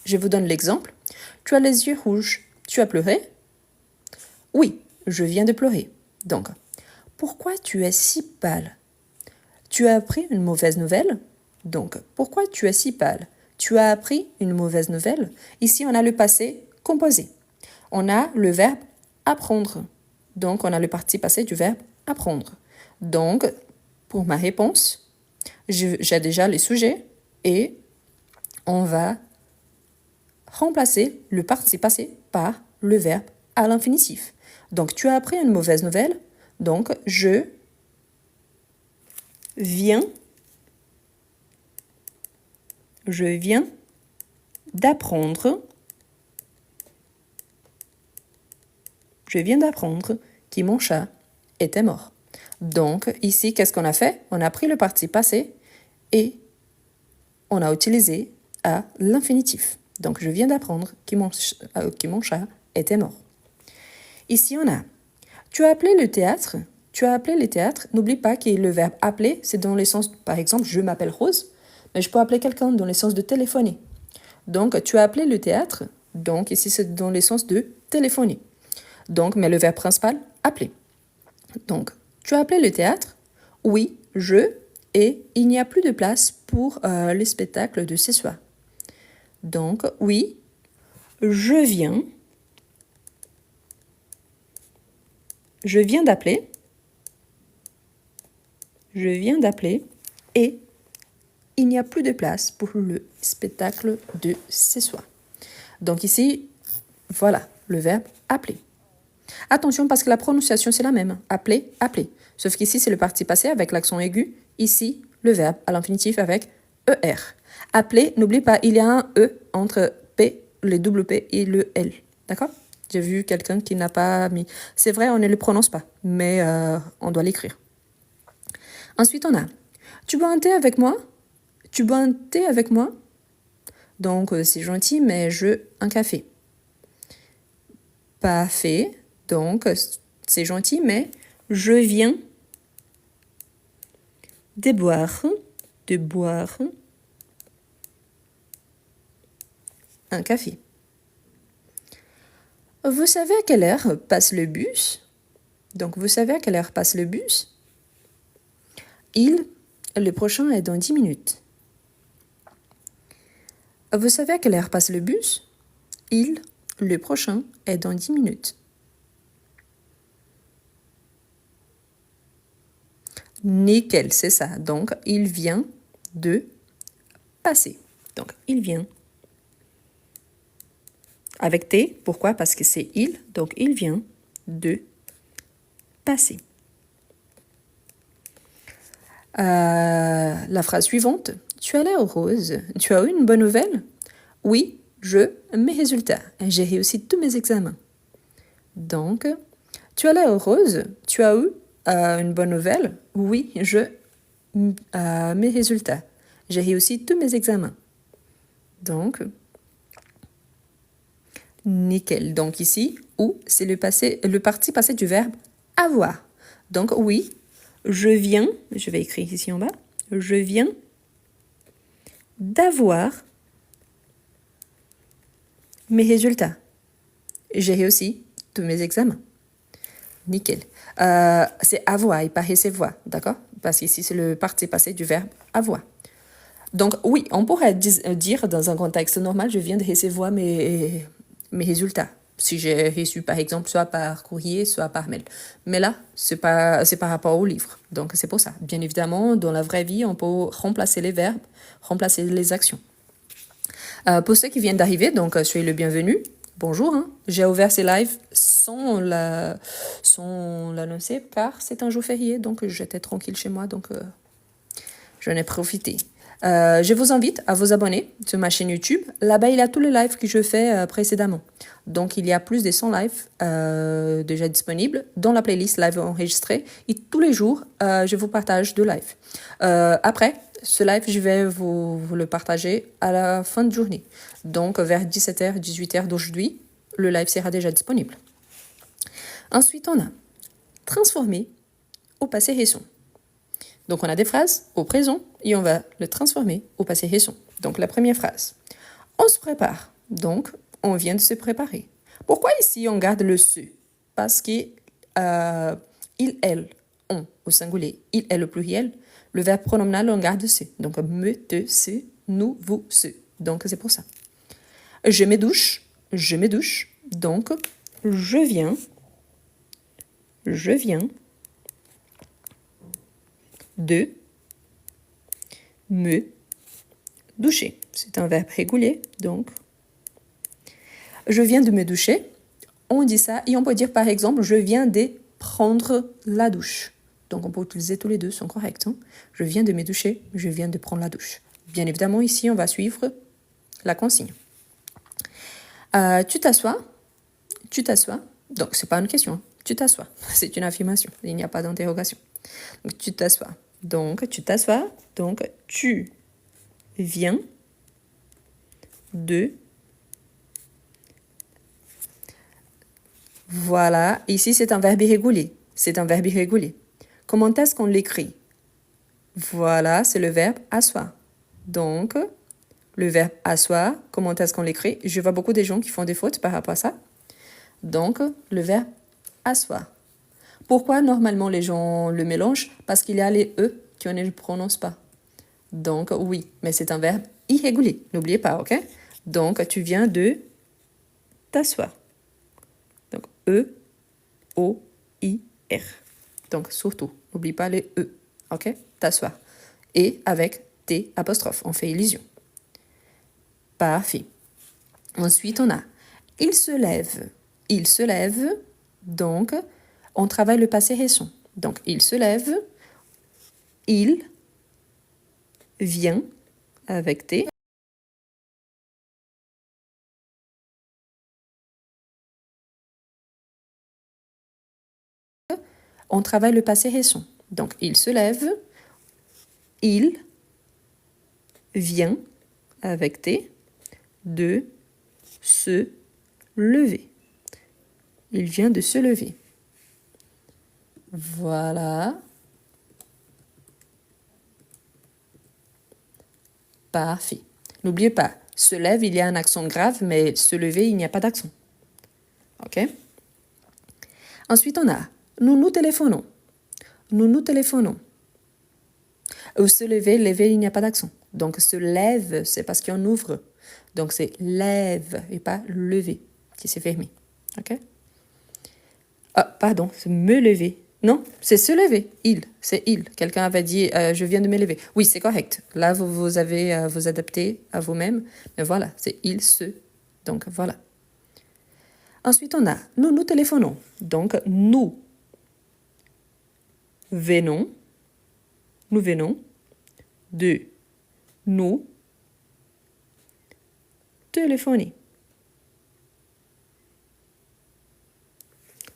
[SPEAKER 1] Je vous donne l'exemple. Tu as les yeux rouges. Tu as pleuré? Oui, je viens de pleurer. Donc, pourquoi tu es si pâle? Tu as appris une mauvaise nouvelle? Donc, pourquoi tu es si pâle? Tu as appris une mauvaise nouvelle? Ici, on a le passé composé. On a le verbe apprendre. Donc, on a le participe passé du verbe apprendre. Donc, pour ma réponse, j'ai déjà les sujets et on va remplacer le participe passé par le verbe à l'infinitif. Donc, tu as appris une mauvaise nouvelle. Donc, je viens d'apprendre. Je viens d'apprendre que mon chat était mort. Donc, ici, qu'est-ce qu'on a fait? On a pris le participe passé et on a utilisé à l'infinitif. Donc, je viens d'apprendre que mon chat était mort. Ici, on a tu as appelé le théâtre. Tu as appelé le théâtre. N'oublie pas que le verbe appeler, c'est dans le sens, par exemple, je m'appelle Rose, mais je peux appeler quelqu'un dans le sens de téléphoner. Donc, tu as appelé le théâtre. Donc, ici, c'est dans le sens de téléphoner. Donc, mais le verbe principal, appeler. Donc, tu as appelé le théâtre? Oui, et il n'y a plus de place pour le spectacle de ce soir. Donc, oui, je viens d'appeler. Je viens d'appeler et il n'y a plus de place pour le spectacle de ce soir. Donc ici, voilà, le verbe appeler. Attention parce que la prononciation c'est la même. Appeler, appeler. Sauf qu'ici c'est le participe passé avec l'accent aigu. Ici, le verbe à l'infinitif avec ER. Appeler, n'oublie pas, il y a un E entre P, le double P et le L. D'accord? J'ai vu quelqu'un qui n'a pas mis. C'est vrai, on ne le prononce pas, mais on doit l'écrire. Ensuite, on a tu bois un thé avec moi? Tu bois un thé avec moi? Donc, c'est gentil, mais un café. Pas fait. Donc, c'est gentil, mais je viens de boire un café. Vous savez à quelle heure passe le bus? Donc, vous savez à quelle heure passe le bus? Le prochain est dans 10 minutes. Vous savez à quelle heure passe le bus? Il, le prochain, est dans 10 minutes. Nickel, c'est ça. Donc, il vient de passer. Donc, il vient. Avec T, pourquoi? Parce que c'est il, donc il vient de passer. La phrase suivante. Tu as l'air heureuse. Tu as eu une bonne nouvelle? Oui, mes résultats. J'ai réussi tous mes examens. Donc, tu as l'air heureuse. Tu as eu une bonne nouvelle? Oui, mes résultats. J'ai réussi tous mes examens. Donc, nickel. Donc ici, ou c'est le parti passé du verbe avoir. Donc oui, je viens, je vais écrire ici en bas, je viens d'avoir mes résultats. J'ai réussi tous mes examens. Nickel. C'est avoir et pas recevoir, d'accord? Parce qu'ici, c'est le parti passé du verbe avoir. Donc oui, on pourrait dire dans un contexte normal, je viens de recevoir mes résultats. Si j'ai reçu, par exemple, soit par courrier, soit par mail. Mais là, c'est par rapport au livre. Donc, c'est pour ça. Bien évidemment, dans la vraie vie, on peut remplacer les verbes, remplacer les actions. Pour ceux qui viennent d'arriver, donc, soyez le bienvenu. Bonjour. J'ai ouvert ces lives sans l'annoncer, car c'est un jour férié. Donc, j'étais tranquille chez moi. Donc, j'en ai profité. Je vous invite à vous abonner sur ma chaîne YouTube. Là-bas, il y a tous les lives que je fais précédemment. Donc, il y a plus de 100 lives déjà disponibles dans la playlist live enregistrée. Et tous les jours, je vous partage 2 lives. Après, ce live, je vais vous le partager à la fin de journée. Donc, vers 17h, 18h d'aujourd'hui, le live sera déjà disponible. Ensuite, on a transformer au passé récent. Donc, on a des phrases au présent et on va le transformer au passé récent. Donc, la première phrase. On se prépare. Donc, on vient de se préparer. Pourquoi ici on garde le se? Parce que il, elle, on au singulier, il, elle au pluriel, le verbe pronominal, on garde se. Donc, me, te, se, nous, vous, ce. Donc, c'est pour ça. Je me douche. Donc, je viens de me doucher. C'est un verbe régulier, donc. Je viens de me doucher. On dit ça et on peut dire par exemple, je viens de prendre la douche. Donc on peut utiliser tous les deux, sont corrects. Je viens de me doucher, je viens de prendre la douche. Bien évidemment, ici, on va suivre la consigne. Tu t'assois. Donc, c'est pas une question. Tu t'assois. C'est une affirmation. Il n'y a pas d'interrogation. Donc, tu t'assois. Donc, tu t'assois. Donc, tu viens de... Voilà. Ici, c'est un verbe irrégulier. Comment est-ce qu'on l'écrit? Voilà, c'est le verbe asseoir. Donc, le verbe asseoir, comment est-ce qu'on l'écrit? Je vois beaucoup de gens qui font des fautes par rapport à ça. Donc, le verbe asseoir. Pourquoi normalement les gens le mélangent? Parce qu'il y a les E qu'on ne prononce pas. Donc, oui, mais c'est un verbe irrégulier. N'oubliez pas, ok? Donc, tu viens de t'asseoir. Donc, E, O, I, R. Donc, surtout, n'oublie pas les E, ok? T'asseoir. Et avec T apostrophe, on fait illusion. Parfait. Ensuite, on a il se lève. Il se lève, donc, on travaille le passé récent. Donc, il se lève, il vient avec T. On travaille le passé récent. Donc, il se lève, il vient avec T de se lever. Il vient de se lever. Voilà. Parfait. N'oubliez pas, se lève, il y a un accent grave, mais se lever, il n'y a pas d'accent. OK? Ensuite, on a nous nous téléphonons. Nous nous téléphonons. Ou se lever, il n'y a pas d'accent. Donc, se lève, c'est parce qu'on ouvre. Donc, c'est lève et pas lever qui s'est fermé. OK? Ah, pardon, c'est me lever. Non, c'est se lever. C'est il. Quelqu'un avait dit je viens de me lever. Oui, c'est correct. Là, vous avez vous adapter à vous-même. Mais voilà, c'est il, se. Donc, voilà. Ensuite, on a nous téléphonons. Donc, nous venons de nous téléphoner.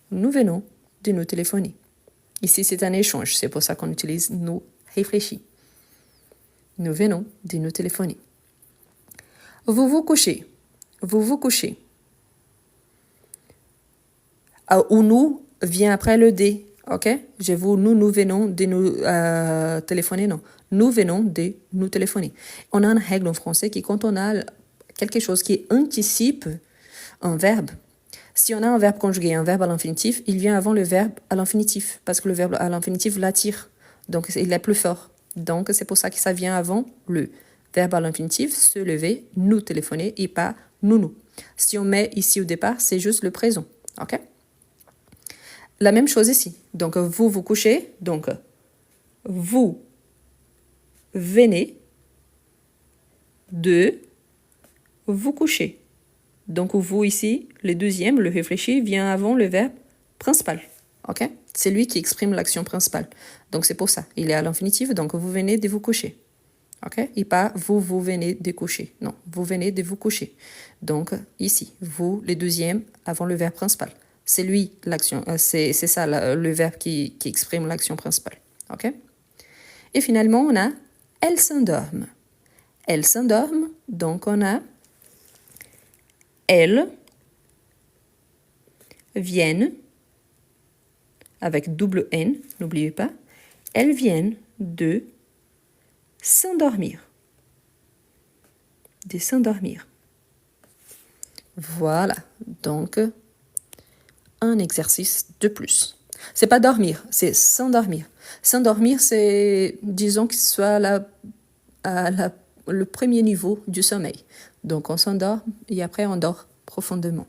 [SPEAKER 1] Nous venons de nous téléphoner. Ici, c'est un échange. C'est pour ça qu'on utilise nous réfléchis. Nous venons de nous téléphoner. Vous vous couchez. Vous vous couchez. Ou nous vient après le D. OK? Nous venons de nous téléphoner. Non. Nous venons de nous téléphoner. On a une règle en français qui, quand on a quelque chose qui anticipe un verbe, si on a un verbe conjugué, un verbe à l'infinitif, il vient avant le verbe à l'infinitif, parce que le verbe à l'infinitif l'attire. Donc, il est plus fort. Donc, c'est pour ça que ça vient avant le verbe à l'infinitif, se lever, nous téléphoner, et pas nous. Si on met ici au départ, c'est juste le présent. OK? La même chose ici. Donc, vous vous couchez. Donc, vous venez de vous coucher. Donc, vous ici, le deuxième, le réfléchi, vient avant le verbe principal. OK? C'est lui qui exprime l'action principale. Donc, c'est pour ça. Il est à l'infinitif, donc vous venez de vous coucher. OK? Et pas vous venez de coucher. Non, vous venez de vous coucher. Donc, ici, vous, le deuxième, avant le verbe principal. C'est lui, l'action. C'est ça, le verbe qui exprime l'action principale. OK? Et finalement, on a elles s'endorment. Elles s'endorment, donc on a elles viennent, avec double N, n'oubliez pas, elles viennent de s'endormir. De s'endormir. Voilà, donc un exercice de plus. C'est pas dormir, c'est s'endormir. S'endormir, c'est, disons que ce soit le premier niveau du sommeil. Donc on s'endort et après on dort profondément.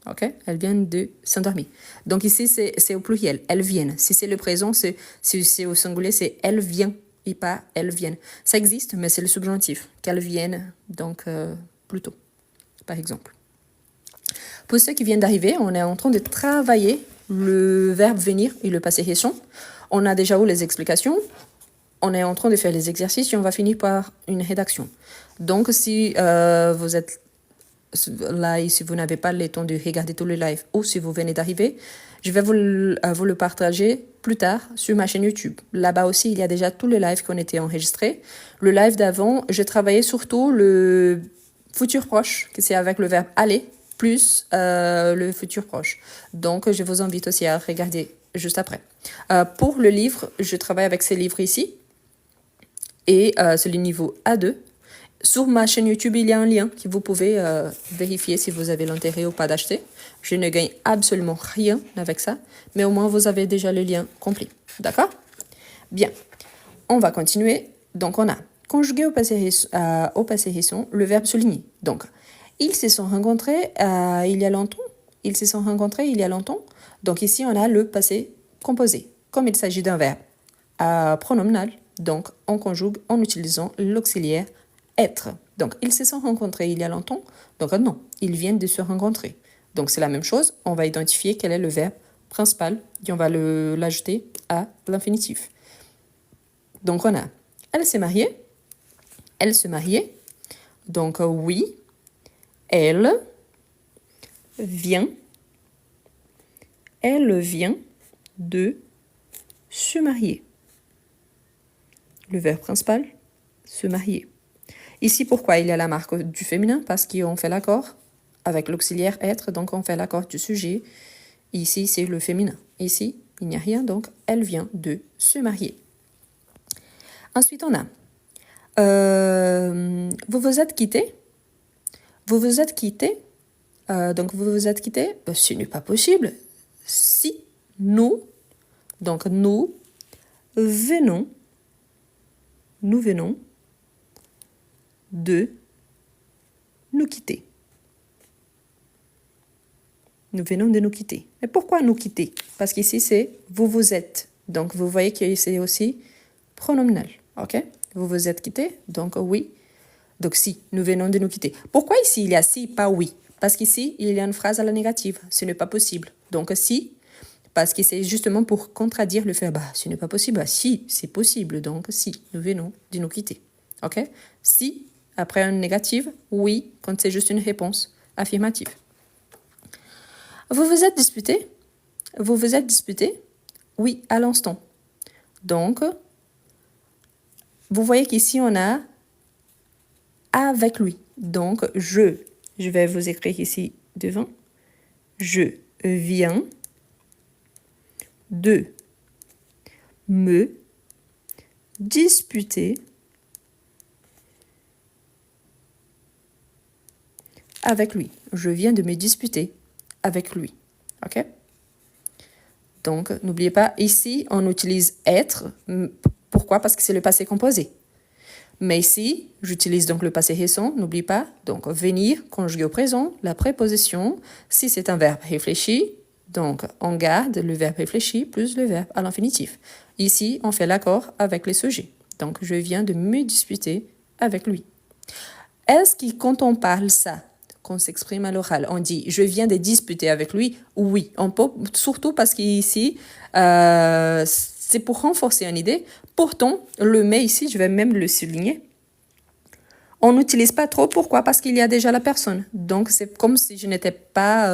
[SPEAKER 1] OK? Elles viennent de s'endormir. Donc ici, c'est au pluriel. Elles viennent. Si c'est le présent, si c'est au singulier, c'est elles viennent et pas elles viennent. Ça existe, mais c'est le subjonctif. Qu'elles viennent, donc plus tôt, par exemple. Pour ceux qui viennent d'arriver, on est en train de travailler le verbe venir et le passé récent. On a déjà eu les explications. On est en train de faire les exercices et on va finir par une rédaction. Donc, si vous êtes là et si vous n'avez pas le temps de regarder tout le live ou si vous venez d'arriver, je vais vous le partager plus tard sur ma chaîne YouTube. Là-bas aussi, il y a déjà tous les lives qui ont été enregistrés. Le live d'avant, j'ai travaillé surtout le futur proche, que c'est avec le verbe aller, plus le futur proche. Donc, je vous invite aussi à regarder juste après. Pour le livre, je travaille avec ces livres ici. Et c'est le niveau A2. Sur ma chaîne YouTube, il y a un lien que vous pouvez vérifier si vous avez l'intérêt ou pas d'acheter. Je ne gagne absolument rien avec ça, mais au moins vous avez déjà le lien complet. D'accord? Bien, on va continuer. Donc on a conjugué au passé récent le verbe souligner. Donc, ils se sont rencontrés il y a longtemps. Ils se sont rencontrés il y a longtemps. Donc ici, on a le passé composé. Comme il s'agit d'un verbe pronominal, donc on conjugue en utilisant l'auxiliaire être. Donc, ils se sont rencontrés il y a longtemps. Donc, non, ils viennent de se rencontrer. Donc, c'est la même chose. On va identifier quel est le verbe principal et on va l'ajouter à l'infinitif. Donc, on a elle s'est mariée. Elle se mariait. Donc, oui, elle vient. Elle vient de se marier. Le verbe principal, se marier. Ici, pourquoi il y a la marque du féminin? Parce qu'on fait l'accord avec l'auxiliaire être, donc on fait l'accord du sujet. Ici, c'est le féminin. Ici, il n'y a rien, donc elle vient de se marier. Ensuite, on a vous vous êtes quitté. Vous vous êtes quitté. Donc, vous vous êtes quitté. Ce n'est pas possible. Si nous, donc nous venons de nous quitter. Nous venons de nous quitter. Mais pourquoi nous quitter? Parce qu'ici, c'est vous vous êtes. Donc, vous voyez que c'est aussi pronominal. OK? Vous vous êtes quitté. Donc, oui. Donc, si, nous venons de nous quitter. Pourquoi ici, il y a si, pas oui? Parce qu'ici, il y a une phrase à la négative. Ce n'est pas possible. Donc, si, parce que c'est justement pour contradire le fait, ce n'est pas possible. Si, c'est possible. Donc, si, nous venons de nous quitter. OK? Si, après une négative, oui, quand c'est juste une réponse affirmative. Vous vous êtes disputé? Vous vous êtes disputé? Oui, à l'instant. Donc, vous voyez qu'ici, on a avec lui. Donc, je vais vous écrire ici devant. Je viens de me disputer avec lui. Je viens de me disputer avec lui. OK? Donc, n'oubliez pas, ici, on utilise être. Pourquoi? Parce que c'est le passé composé. Mais ici, j'utilise donc le passé récent, n'oublie pas. Donc, venir, conjugué au présent, la préposition. Si c'est un verbe réfléchi, donc on garde le verbe réfléchi plus le verbe à l'infinitif. Ici, on fait l'accord avec les sujets. Donc, je viens de me disputer avec lui. Est-ce que quand on parle ça, qu'on s'exprime à l'oral, on dit « je viens de disputer avec lui », oui, on peut, surtout parce qu'ici, c'est pour renforcer une idée. Pourtant, le « mais » ici, je vais même le souligner, on n'utilise pas trop. Pourquoi? Parce qu'il y a déjà la personne. Donc, c'est comme si je n'étais pas...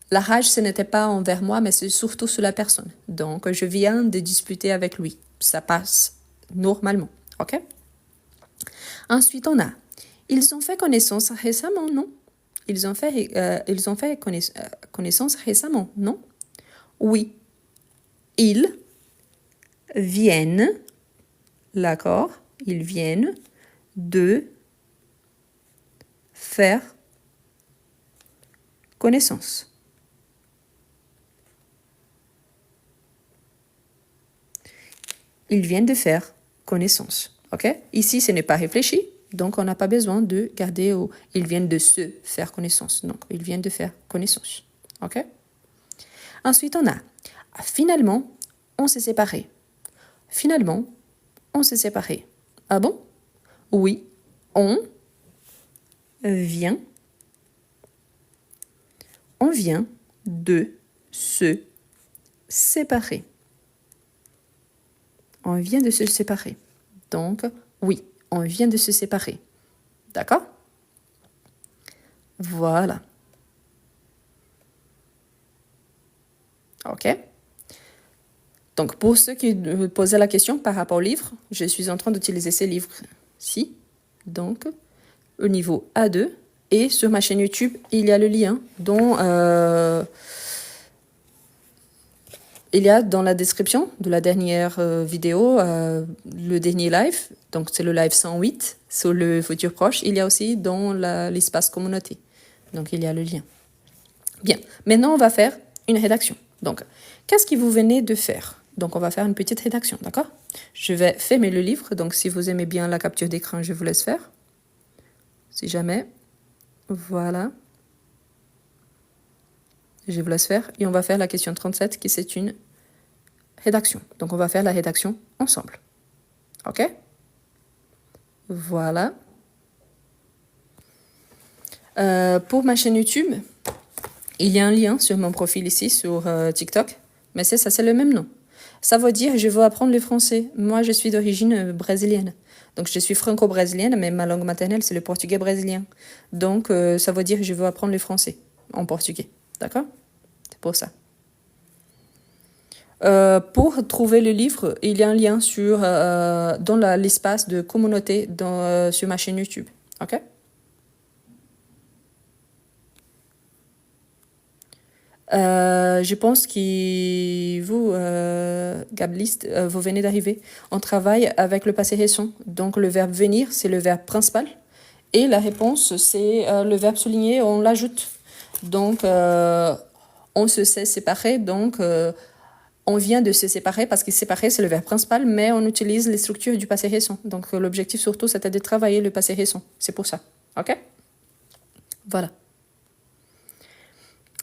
[SPEAKER 1] la rage, ce n'était pas envers moi, mais c'est surtout sur la personne. Donc, je viens de disputer avec lui. Ça passe normalement, OK? Ensuite, on a ils ont fait connaissance récemment, non? Ils ont fait connaissance récemment, non? Oui. Ils viennent, d'accord? Ils viennent de faire connaissance. Ils viennent de faire connaissance, ok? Ici, ce n'est pas réfléchi. Donc, on n'a pas besoin de garder au « ils viennent de se faire connaissance ». Donc, ils viennent de faire connaissance. OK? Ensuite, on a « finalement, on s'est séparés ». Finalement, on s'est séparés. Ah bon? Oui, on vient de se séparer. On vient de se séparer. Donc, oui. On vient de se séparer. D'accord? Voilà. OK? Donc, pour ceux qui me posaient la question par rapport au livre, je suis en train d'utiliser ces livres-ci. Donc, au niveau A2. Et sur ma chaîne YouTube, il y a le lien dont... il y a dans la description de la dernière vidéo, le dernier live, donc c'est le live 108 sur le futur proche. Il y a aussi dans l'espace communauté. Donc il y a le lien. Bien, maintenant on va faire une rédaction. Donc, qu'est-ce que vous venez de faire? Donc on va faire une petite rédaction, d'accord? Je vais fermer le livre, donc si vous aimez bien la capture d'écran, je vous laisse faire. Si jamais, voilà. Je vous laisse faire et on va faire la question 37 qui c'est une rédaction. Donc, on va faire la rédaction ensemble. OK? Voilà. Pour ma chaîne YouTube, il y a un lien sur mon profil ici sur TikTok, mais ça, c'est le même nom. Ça veut dire je veux apprendre le français. Moi, je suis d'origine brésilienne. Donc, je suis franco-brésilienne, mais ma langue maternelle, c'est le portugais brésilien. Donc, ça veut dire je veux apprendre le français en portugais. D'accord? C'est pour ça. Pour trouver le livre, il y a un lien dans l'espace de communauté sur ma chaîne YouTube. OK? Je pense que vous, Gablist, vous venez d'arriver. On travaille avec le passé récent. Donc, le verbe venir, c'est le verbe principal. Et la réponse, c'est le verbe souligné, on l'ajoute. Donc, on se s'est séparé. Donc, on vient de se séparer parce que séparer, c'est le verbe principal, mais on utilise les structures du passé récent. Donc, l'objectif surtout, c'était de travailler le passé récent. C'est pour ça. OK? Voilà.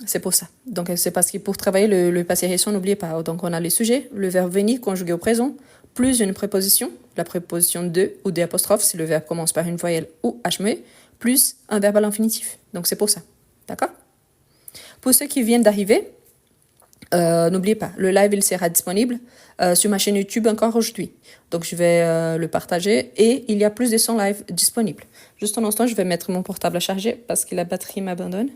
[SPEAKER 1] C'est pour ça. Donc, c'est parce que pour travailler le passé récent, n'oubliez pas. Donc, on a les sujets, le verbe venir conjugué au présent, plus une préposition, la préposition de ou des apostrophes si le verbe commence par une voyelle ou HME, plus un verbe à l'infinitif. Donc, c'est pour ça. D'accord? Pour ceux qui viennent d'arriver, n'oubliez pas, le live, il sera disponible sur ma chaîne YouTube encore aujourd'hui. Donc, je vais le partager et il y a plus de 100 lives disponibles. Juste un instant, je vais mettre mon portable à charger parce que la batterie m'abandonne.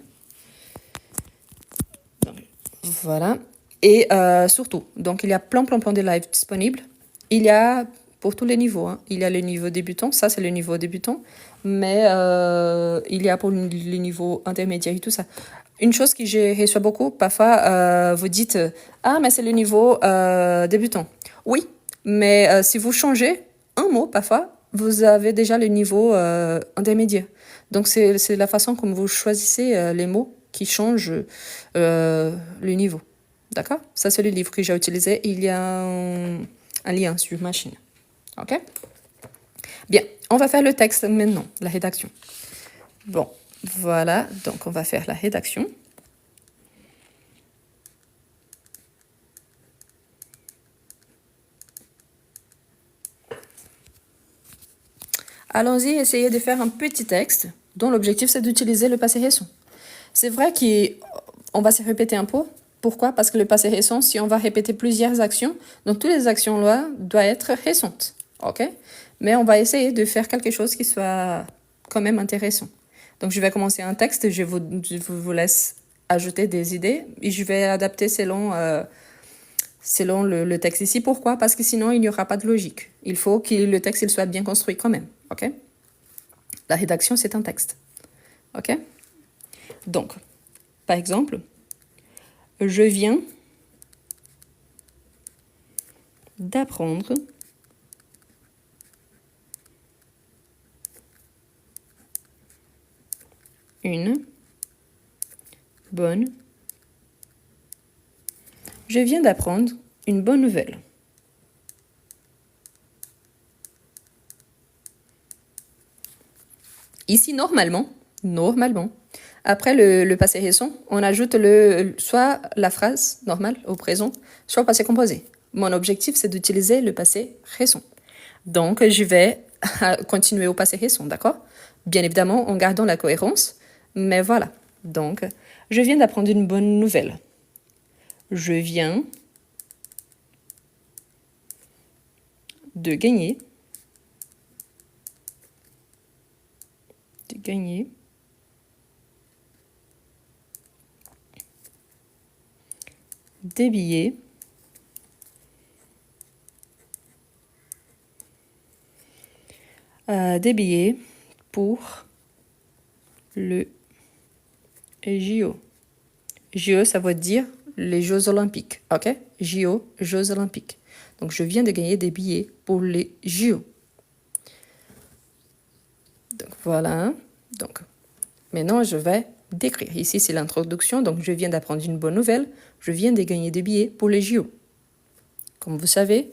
[SPEAKER 1] Voilà. Et surtout, donc il y a plein de lives disponibles. Il y a pour tous les niveaux. Hein. Il y a le niveau débutant, ça c'est le niveau débutant. Mais il y a pour les niveaux intermédiaires et tout ça. Une chose que je reçois beaucoup, parfois vous dites ah, mais c'est le niveau débutant. Oui, mais si vous changez un mot, parfois, vous avez déjà le niveau intermédiaire. Donc c'est la façon comme vous choisissez les mots qui changent le niveau. D'accord? Ça, c'est le livre que j'ai utilisé. Il y a un lien sur ma chaîne. OK? Bien, on va faire le texte maintenant, la rédaction. Bon, voilà. Donc, on va faire la rédaction. Allons-y, essayez de faire un petit texte dont l'objectif, c'est d'utiliser le passé récent. C'est vrai qu'on va se répéter un peu. Pourquoi? Parce que le passé récent, si on va répéter plusieurs actions, donc toutes les actions-là doivent être récentes. OK? Mais on va essayer de faire quelque chose qui soit quand même intéressant. Donc, je vais commencer un texte, je vous laisse ajouter des idées et je vais adapter selon le texte ici. Pourquoi? Parce que sinon, il n'y aura pas de logique. Il faut que le texte il soit bien construit quand même. OK? La rédaction, c'est un texte. OK? Donc, par exemple, je viens d'apprendre une bonne. Je viens d'apprendre une bonne nouvelle. Ici, normalement, après le passé récent, on ajoute soit la phrase normale au présent, soit au passé composé. Mon objectif, c'est d'utiliser le passé récent. Donc, je vais continuer au passé récent, d'accord? Bien évidemment, en gardant la cohérence. Mais voilà. Donc, je viens d'apprendre une bonne nouvelle. Je viens de gagner des billets pour le JO. JO, ça veut dire les Jeux Olympiques, ok? JO, Jeux Olympiques. Donc, je viens de gagner des billets pour les JO. Donc, voilà. Donc, maintenant, je vais décrire. Ici, c'est l'introduction. Donc, je viens d'apprendre une bonne nouvelle. Je viens de gagner des billets pour les JO. Comme vous savez,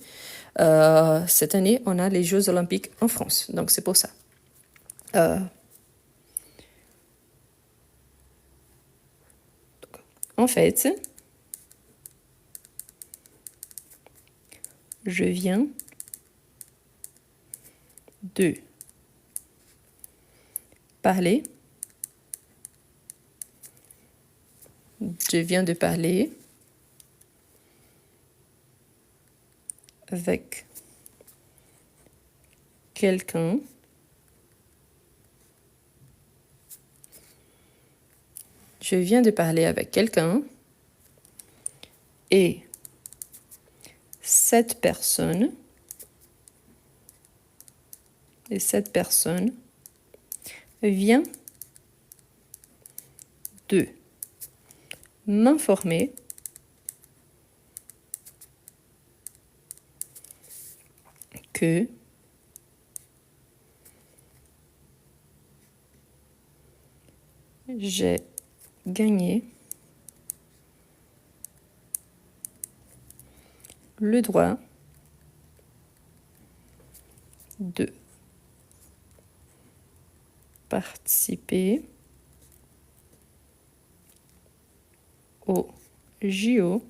[SPEAKER 1] cette année, on a les Jeux Olympiques en France. Donc, c'est pour ça. En fait, je viens de parler. Je viens de parler avec quelqu'un je viens de parler avec quelqu'un et cette personne vient de m'informer que j'ai gagné le droit de participer au JO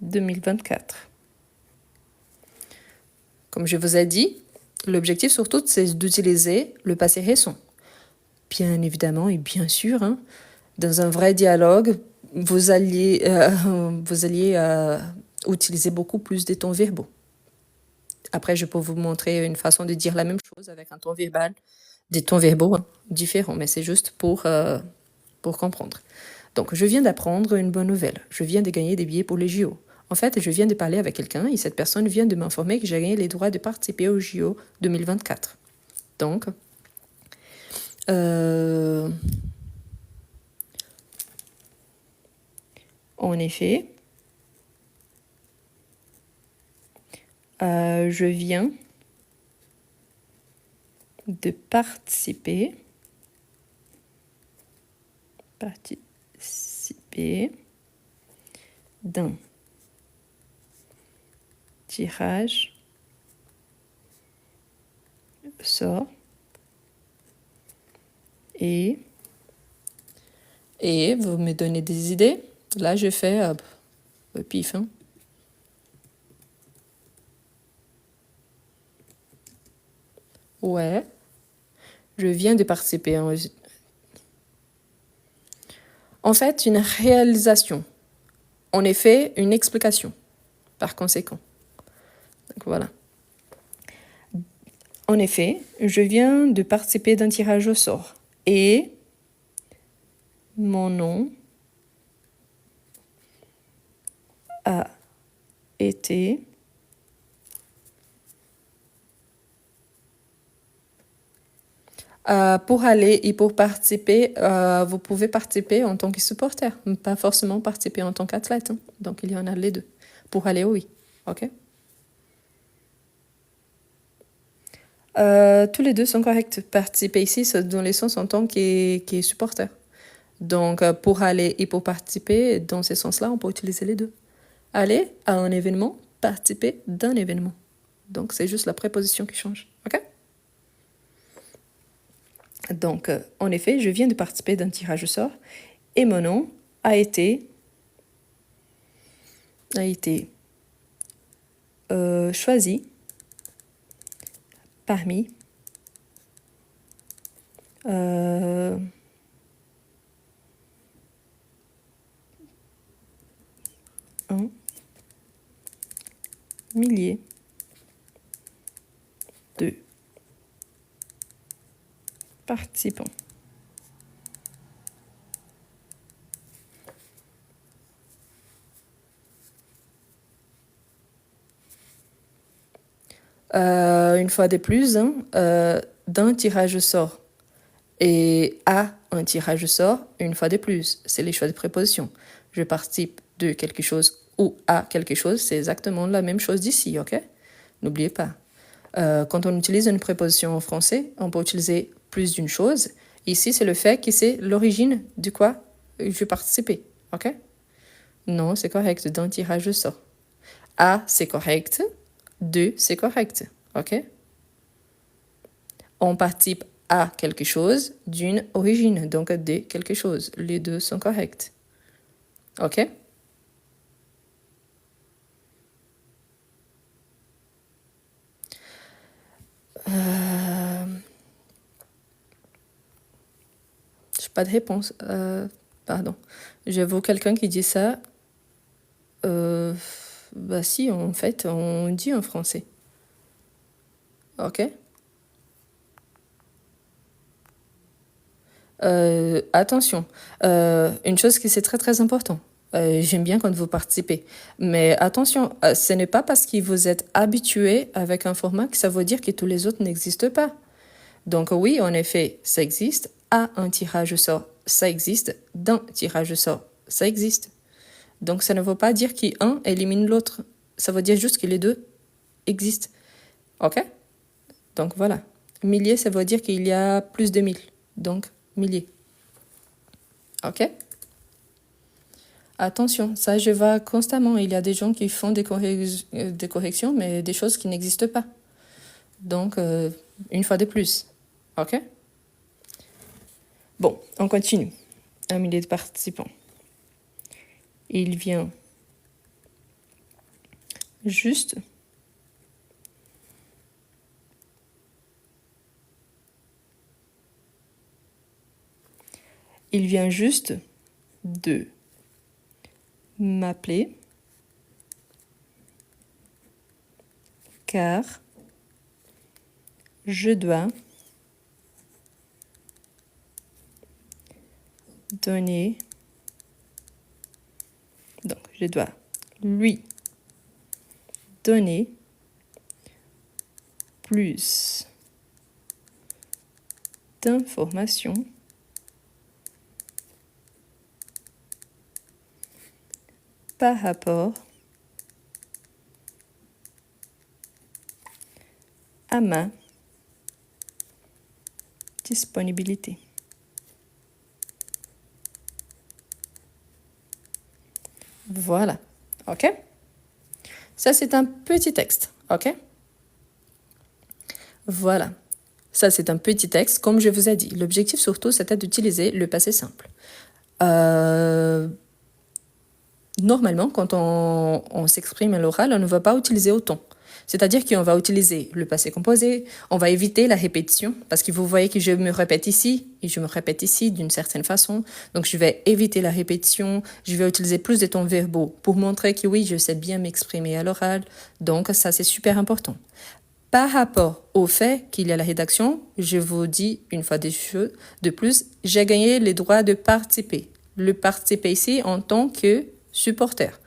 [SPEAKER 1] 2024. Comme je vous ai dit, l'objectif surtout, c'est d'utiliser le passé récent. Bien évidemment et bien sûr, hein, dans un vrai dialogue, vous alliez utiliser beaucoup plus des tons verbaux. Après, je peux vous montrer une façon de dire la même chose avec un ton verbal, des tons verbaux hein, différents, mais c'est juste pour comprendre. Donc, je viens d'apprendre une bonne nouvelle. Je viens de gagner des billets pour les JO. En fait, je viens de parler avec quelqu'un et cette personne vient de m'informer que j'ai gagné les droits de participer au JO 2024. Donc, en effet, je viens de participer d'un tirage au sort et vous me donnez des idées. Là, je fais au pif. Hein. Ouais, je viens de participer. En fait, une réalisation. En effet, une explication. Par conséquent. Donc voilà. En effet, je viens de participer d'un tirage au sort. Et mon nom a été pour aller et pour participer, vous pouvez participer en tant que supporter, pas forcément participer en tant qu'athlète. Hein. Donc, il y en a les deux. Pour aller, oui. OK? Tous les deux sont corrects. Participer ici, c'est dans les sens en tant qu'est supporter. Donc, pour aller et pour participer, dans ces sens-là, on peut utiliser les deux. Aller à un événement, participer d'un événement. Donc, c'est juste la préposition qui change. OK? Donc, en effet, je viens de participer d'un tirage au sort et mon nom a été choisi parmi un millier de participants. Une fois de plus, hein, d'un tirage au sort et à un tirage au sort, une fois de plus, c'est les choix de préposition. Je participe de quelque chose ou à quelque chose, c'est exactement la même chose d'ici, ok? N'oubliez pas. Quand on utilise une préposition en français, on peut utiliser plus d'une chose. Ici, c'est le fait que c'est l'origine de quoi je participais, ok? Non, c'est correct, d'un tirage au sort. À, c'est correct. De, c'est correct, ok? On participe à quelque chose d'une origine, donc de quelque chose. Les deux sont corrects. OK? J'ai pas de réponse. Pardon. J'avoue quelqu'un qui dit ça. Bah si, en fait, on dit en français. OK? Attention, une chose qui c'est très très important. J'aime bien quand vous participez. Mais attention, ce n'est pas parce que vous êtes habitué avec un format que ça veut dire que tous les autres n'existent pas. Donc oui, en effet, ça existe. À un tirage au sort, ça existe. D'un tirage au sort, ça existe. Donc ça ne veut pas dire qu'un élimine l'autre. Ça veut dire juste que les deux existent. OK? Donc voilà. Millier, ça veut dire qu'il y a plus de 1000. Donc milliers. OK? Attention, ça je vois constamment. Il y a des gens qui font des corrections, mais des choses qui n'existent pas. Donc, une fois de plus. OK? Bon, on continue. Un millier de participants. Il vient juste de m'appeler car je dois donner, donc je dois lui donner plus d'informations par rapport à ma disponibilité. Voilà, ok? Ça, c'est un petit texte, ok? Voilà, ça, c'est un petit texte, comme je vous ai dit. L'objectif, surtout, c'était d'utiliser le passé simple. Normalement, quand on s'exprime à l'oral, on ne va pas utiliser autant. C'est-à-dire qu'on va utiliser le passé composé, on va éviter la répétition, parce que vous voyez que je me répète ici, et je me répète ici d'une certaine façon. Donc, je vais éviter la répétition, je vais utiliser plus de temps verbaux pour montrer que oui, je sais bien m'exprimer à l'oral. Donc, ça, c'est super important. Par rapport au fait qu'il y a la rédaction, je vous dis une fois de plus, j'ai gagné les droits de participer. Le participer ici en tant que supporter.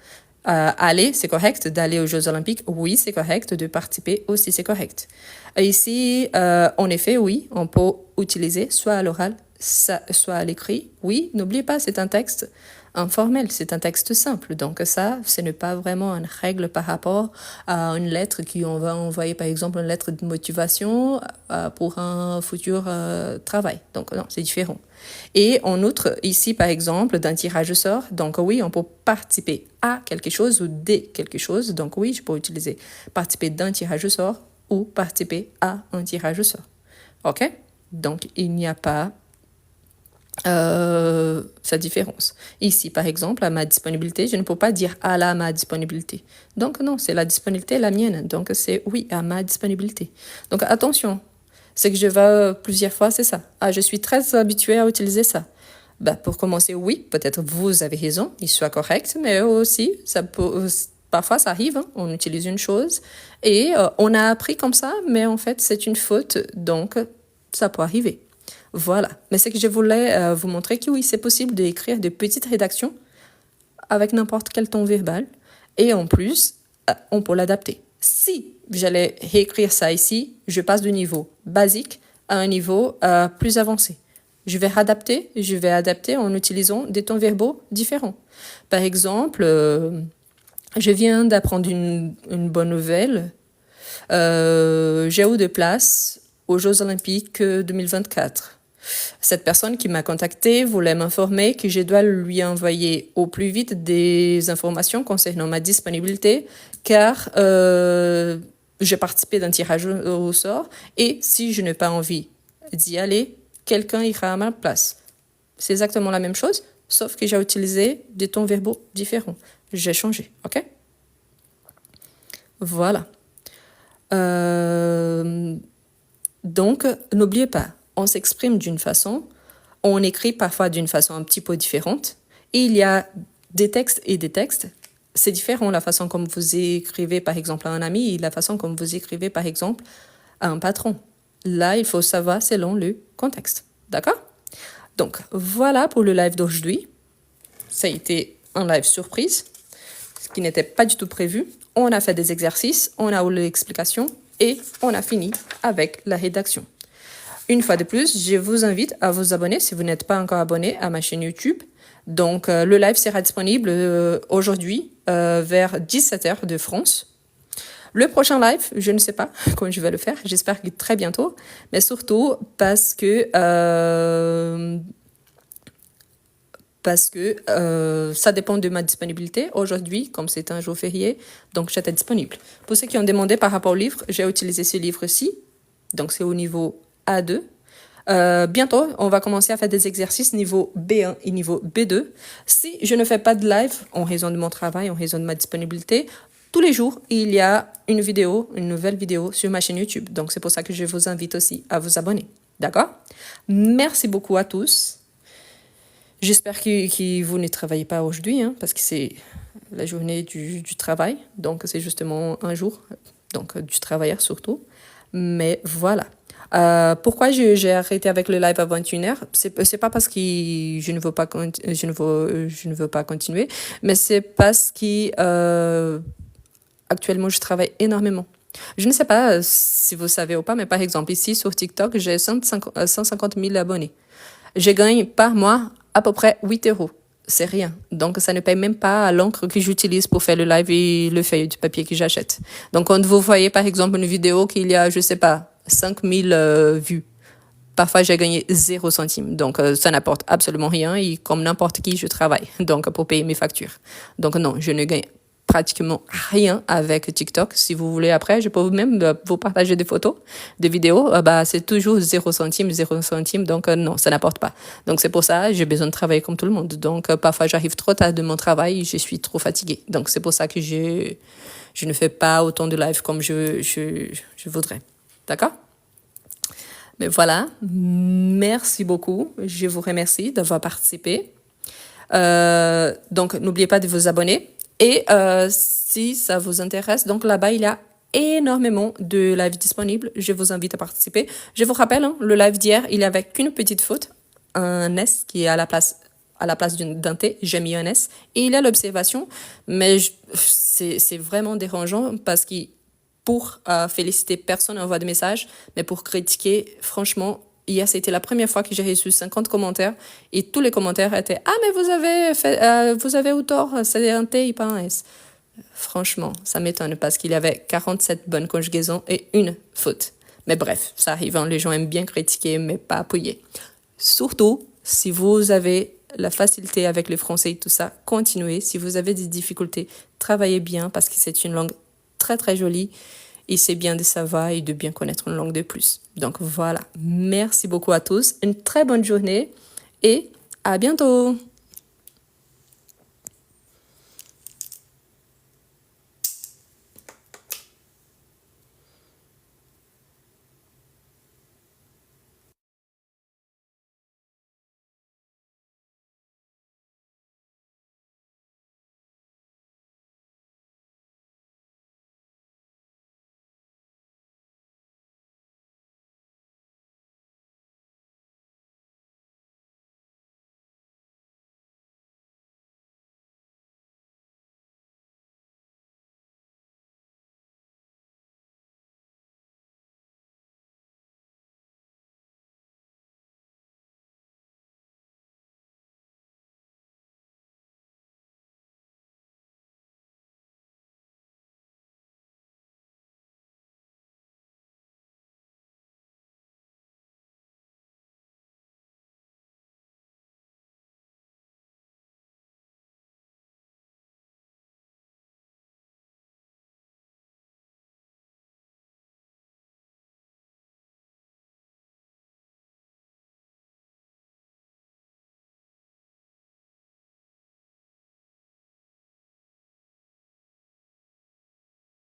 [SPEAKER 1] Aller, c'est correct. D'aller aux Jeux Olympiques, oui, c'est correct. De participer aussi, c'est correct. Ici, en effet, oui, on peut utiliser soit à l'oral, soit à l'écrit. Oui, n'oubliez pas, c'est un texte informel, c'est un texte simple. Donc ça, ce n'est pas vraiment une règle par rapport à une lettre qu'on va envoyer, par exemple, une lettre de motivation pour un futur travail. Donc non, c'est différent. Et en outre, ici, par exemple, d'un tirage au sort, donc oui, on peut participer à quelque chose ou de quelque chose. Donc oui, je peux utiliser participer d'un tirage au sort ou participer à un tirage au sort. OK? Donc, il n'y a pas sa différence. Ici, par exemple, à ma disponibilité, je ne peux pas dire à la ma disponibilité. Donc non, c'est la disponibilité, la mienne. Donc c'est oui, à ma disponibilité. Donc attention, c'est que je vais plusieurs fois, c'est ça. Ah, je suis très habituée à utiliser ça. Bah, pour commencer, oui, peut-être vous avez raison, il soit correct, mais aussi, ça peut, parfois ça arrive, hein, on utilise une chose et on a appris comme ça, mais en fait c'est une faute, donc ça peut arriver. Voilà. Mais c'est que je voulais vous montrer que oui, c'est possible d'écrire de petites rédactions avec n'importe quel ton verbal. Et en plus, on peut l'adapter. Si j'allais réécrire ça ici, je passe du niveau basique à un niveau plus avancé. Je vais adapter en utilisant des tons verbaux différents. Par exemple, je viens d'apprendre une bonne nouvelle. J'ai eu de place aux Jeux Olympiques 2024. Cette personne qui m'a contacté voulait m'informer que je dois lui envoyer au plus vite des informations concernant ma disponibilité, car j'ai participé d'un tirage au sort et si je n'ai pas envie d'y aller, quelqu'un ira à ma place. C'est exactement la même chose, sauf que j'ai utilisé des tons verbaux différents. J'ai changé, ok? Voilà. Donc, n'oubliez pas, on s'exprime d'une façon, on écrit parfois d'une façon un petit peu différente. Et il y a des textes et des textes. C'est différent la façon comme vous écrivez par exemple à un ami et la façon comme vous écrivez par exemple à un patron. Là, il faut savoir selon le contexte. D'accord? Donc, voilà pour le live d'aujourd'hui. Ça a été un live surprise, ce qui n'était pas du tout prévu. On a fait des exercices, on a eu l'explication et on a fini avec la rédaction. Une fois de plus, je vous invite à vous abonner si vous n'êtes pas encore abonné à ma chaîne YouTube. Donc, le live sera disponible aujourd'hui vers 17h de France. Le prochain live, je ne sais pas quand je vais le faire. J'espère que très bientôt. Mais surtout parce que ça dépend de ma disponibilité. Aujourd'hui, comme c'est un jour férié, donc j'étais disponible. Pour ceux qui ont demandé par rapport au livre, j'ai utilisé ce livre-ci. Donc, c'est au niveau A2. Bientôt, on va commencer à faire des exercices niveau B1 et niveau B2. Si je ne fais pas de live, en raison de mon travail, en raison de ma disponibilité, tous les jours, il y a une vidéo, une nouvelle vidéo sur ma chaîne YouTube. Donc, c'est pour ça que je vous invite aussi à vous abonner. D'accord? Merci beaucoup à tous. J'espère que vous ne travaillez pas aujourd'hui, hein, parce que c'est la journée du travail. Donc, c'est justement un jour, donc du travailleur surtout. Mais voilà. Pourquoi j'ai arrêté avec le live à 21h? C'est pas parce que je ne veux pas, je ne veux pas continuer, mais c'est parce que actuellement, je travaille énormément. Je ne sais pas si vous savez ou pas, mais par exemple, ici sur TikTok, j'ai 150 000 abonnés. Je gagne par mois à peu près 8 euros. C'est rien. Donc, ça ne paye même pas l'encre que j'utilise pour faire le live et le feuille du papier que j'achète. Donc, quand vous voyez, par exemple, une vidéo qu'il y a, je sais pas, 5000 vues, parfois j'ai gagné 0 centime. Donc, ça n'apporte absolument rien et comme n'importe qui, je travaille. Donc, pour payer mes factures. Donc, non, je ne gagne pratiquement rien avec TikTok. Si vous voulez, après, je peux même vous partager des photos, des vidéos. C'est toujours 0 centime, 0 centime. Donc, non, ça n'apporte pas. Donc, c'est pour ça, j'ai besoin de travailler comme tout le monde. Donc, parfois, j'arrive trop tard de mon travail et je suis trop fatiguée. Donc, c'est pour ça que je ne fais pas autant de live comme je voudrais. D'accord? Mais voilà. Merci beaucoup. Je vous remercie d'avoir participé. Donc, n'oubliez pas de vous abonner. Et si ça vous intéresse, donc là-bas, il y a énormément de lives disponibles. Je vous invite à participer. Je vous rappelle, hein, le live d'hier, il y avait qu'une petite faute, un S qui est à la place d'un T, j'ai mis un S. Et il y a l'observation, mais c'est vraiment dérangeant parce que pour féliciter, personne n'envoie de message, mais pour critiquer, franchement, hier, c'était la première fois que j'ai reçu 50 commentaires et tous les commentaires étaient « Ah, mais vous avez eu tort, c'est un T et pas un S. » Franchement, ça m'étonne parce qu'il y avait 47 bonnes conjugaisons et une faute. Mais bref, ça arrive, hein, les gens aiment bien critiquer, mais pas appuyer. Surtout, si vous avez la facilité avec le français et tout ça, continuez. Si vous avez des difficultés, travaillez bien parce que c'est une langue très, très jolie. Et c'est bien de savoir et de bien connaître une langue de plus. Donc voilà, merci beaucoup à tous, une très bonne journée et à bientôt.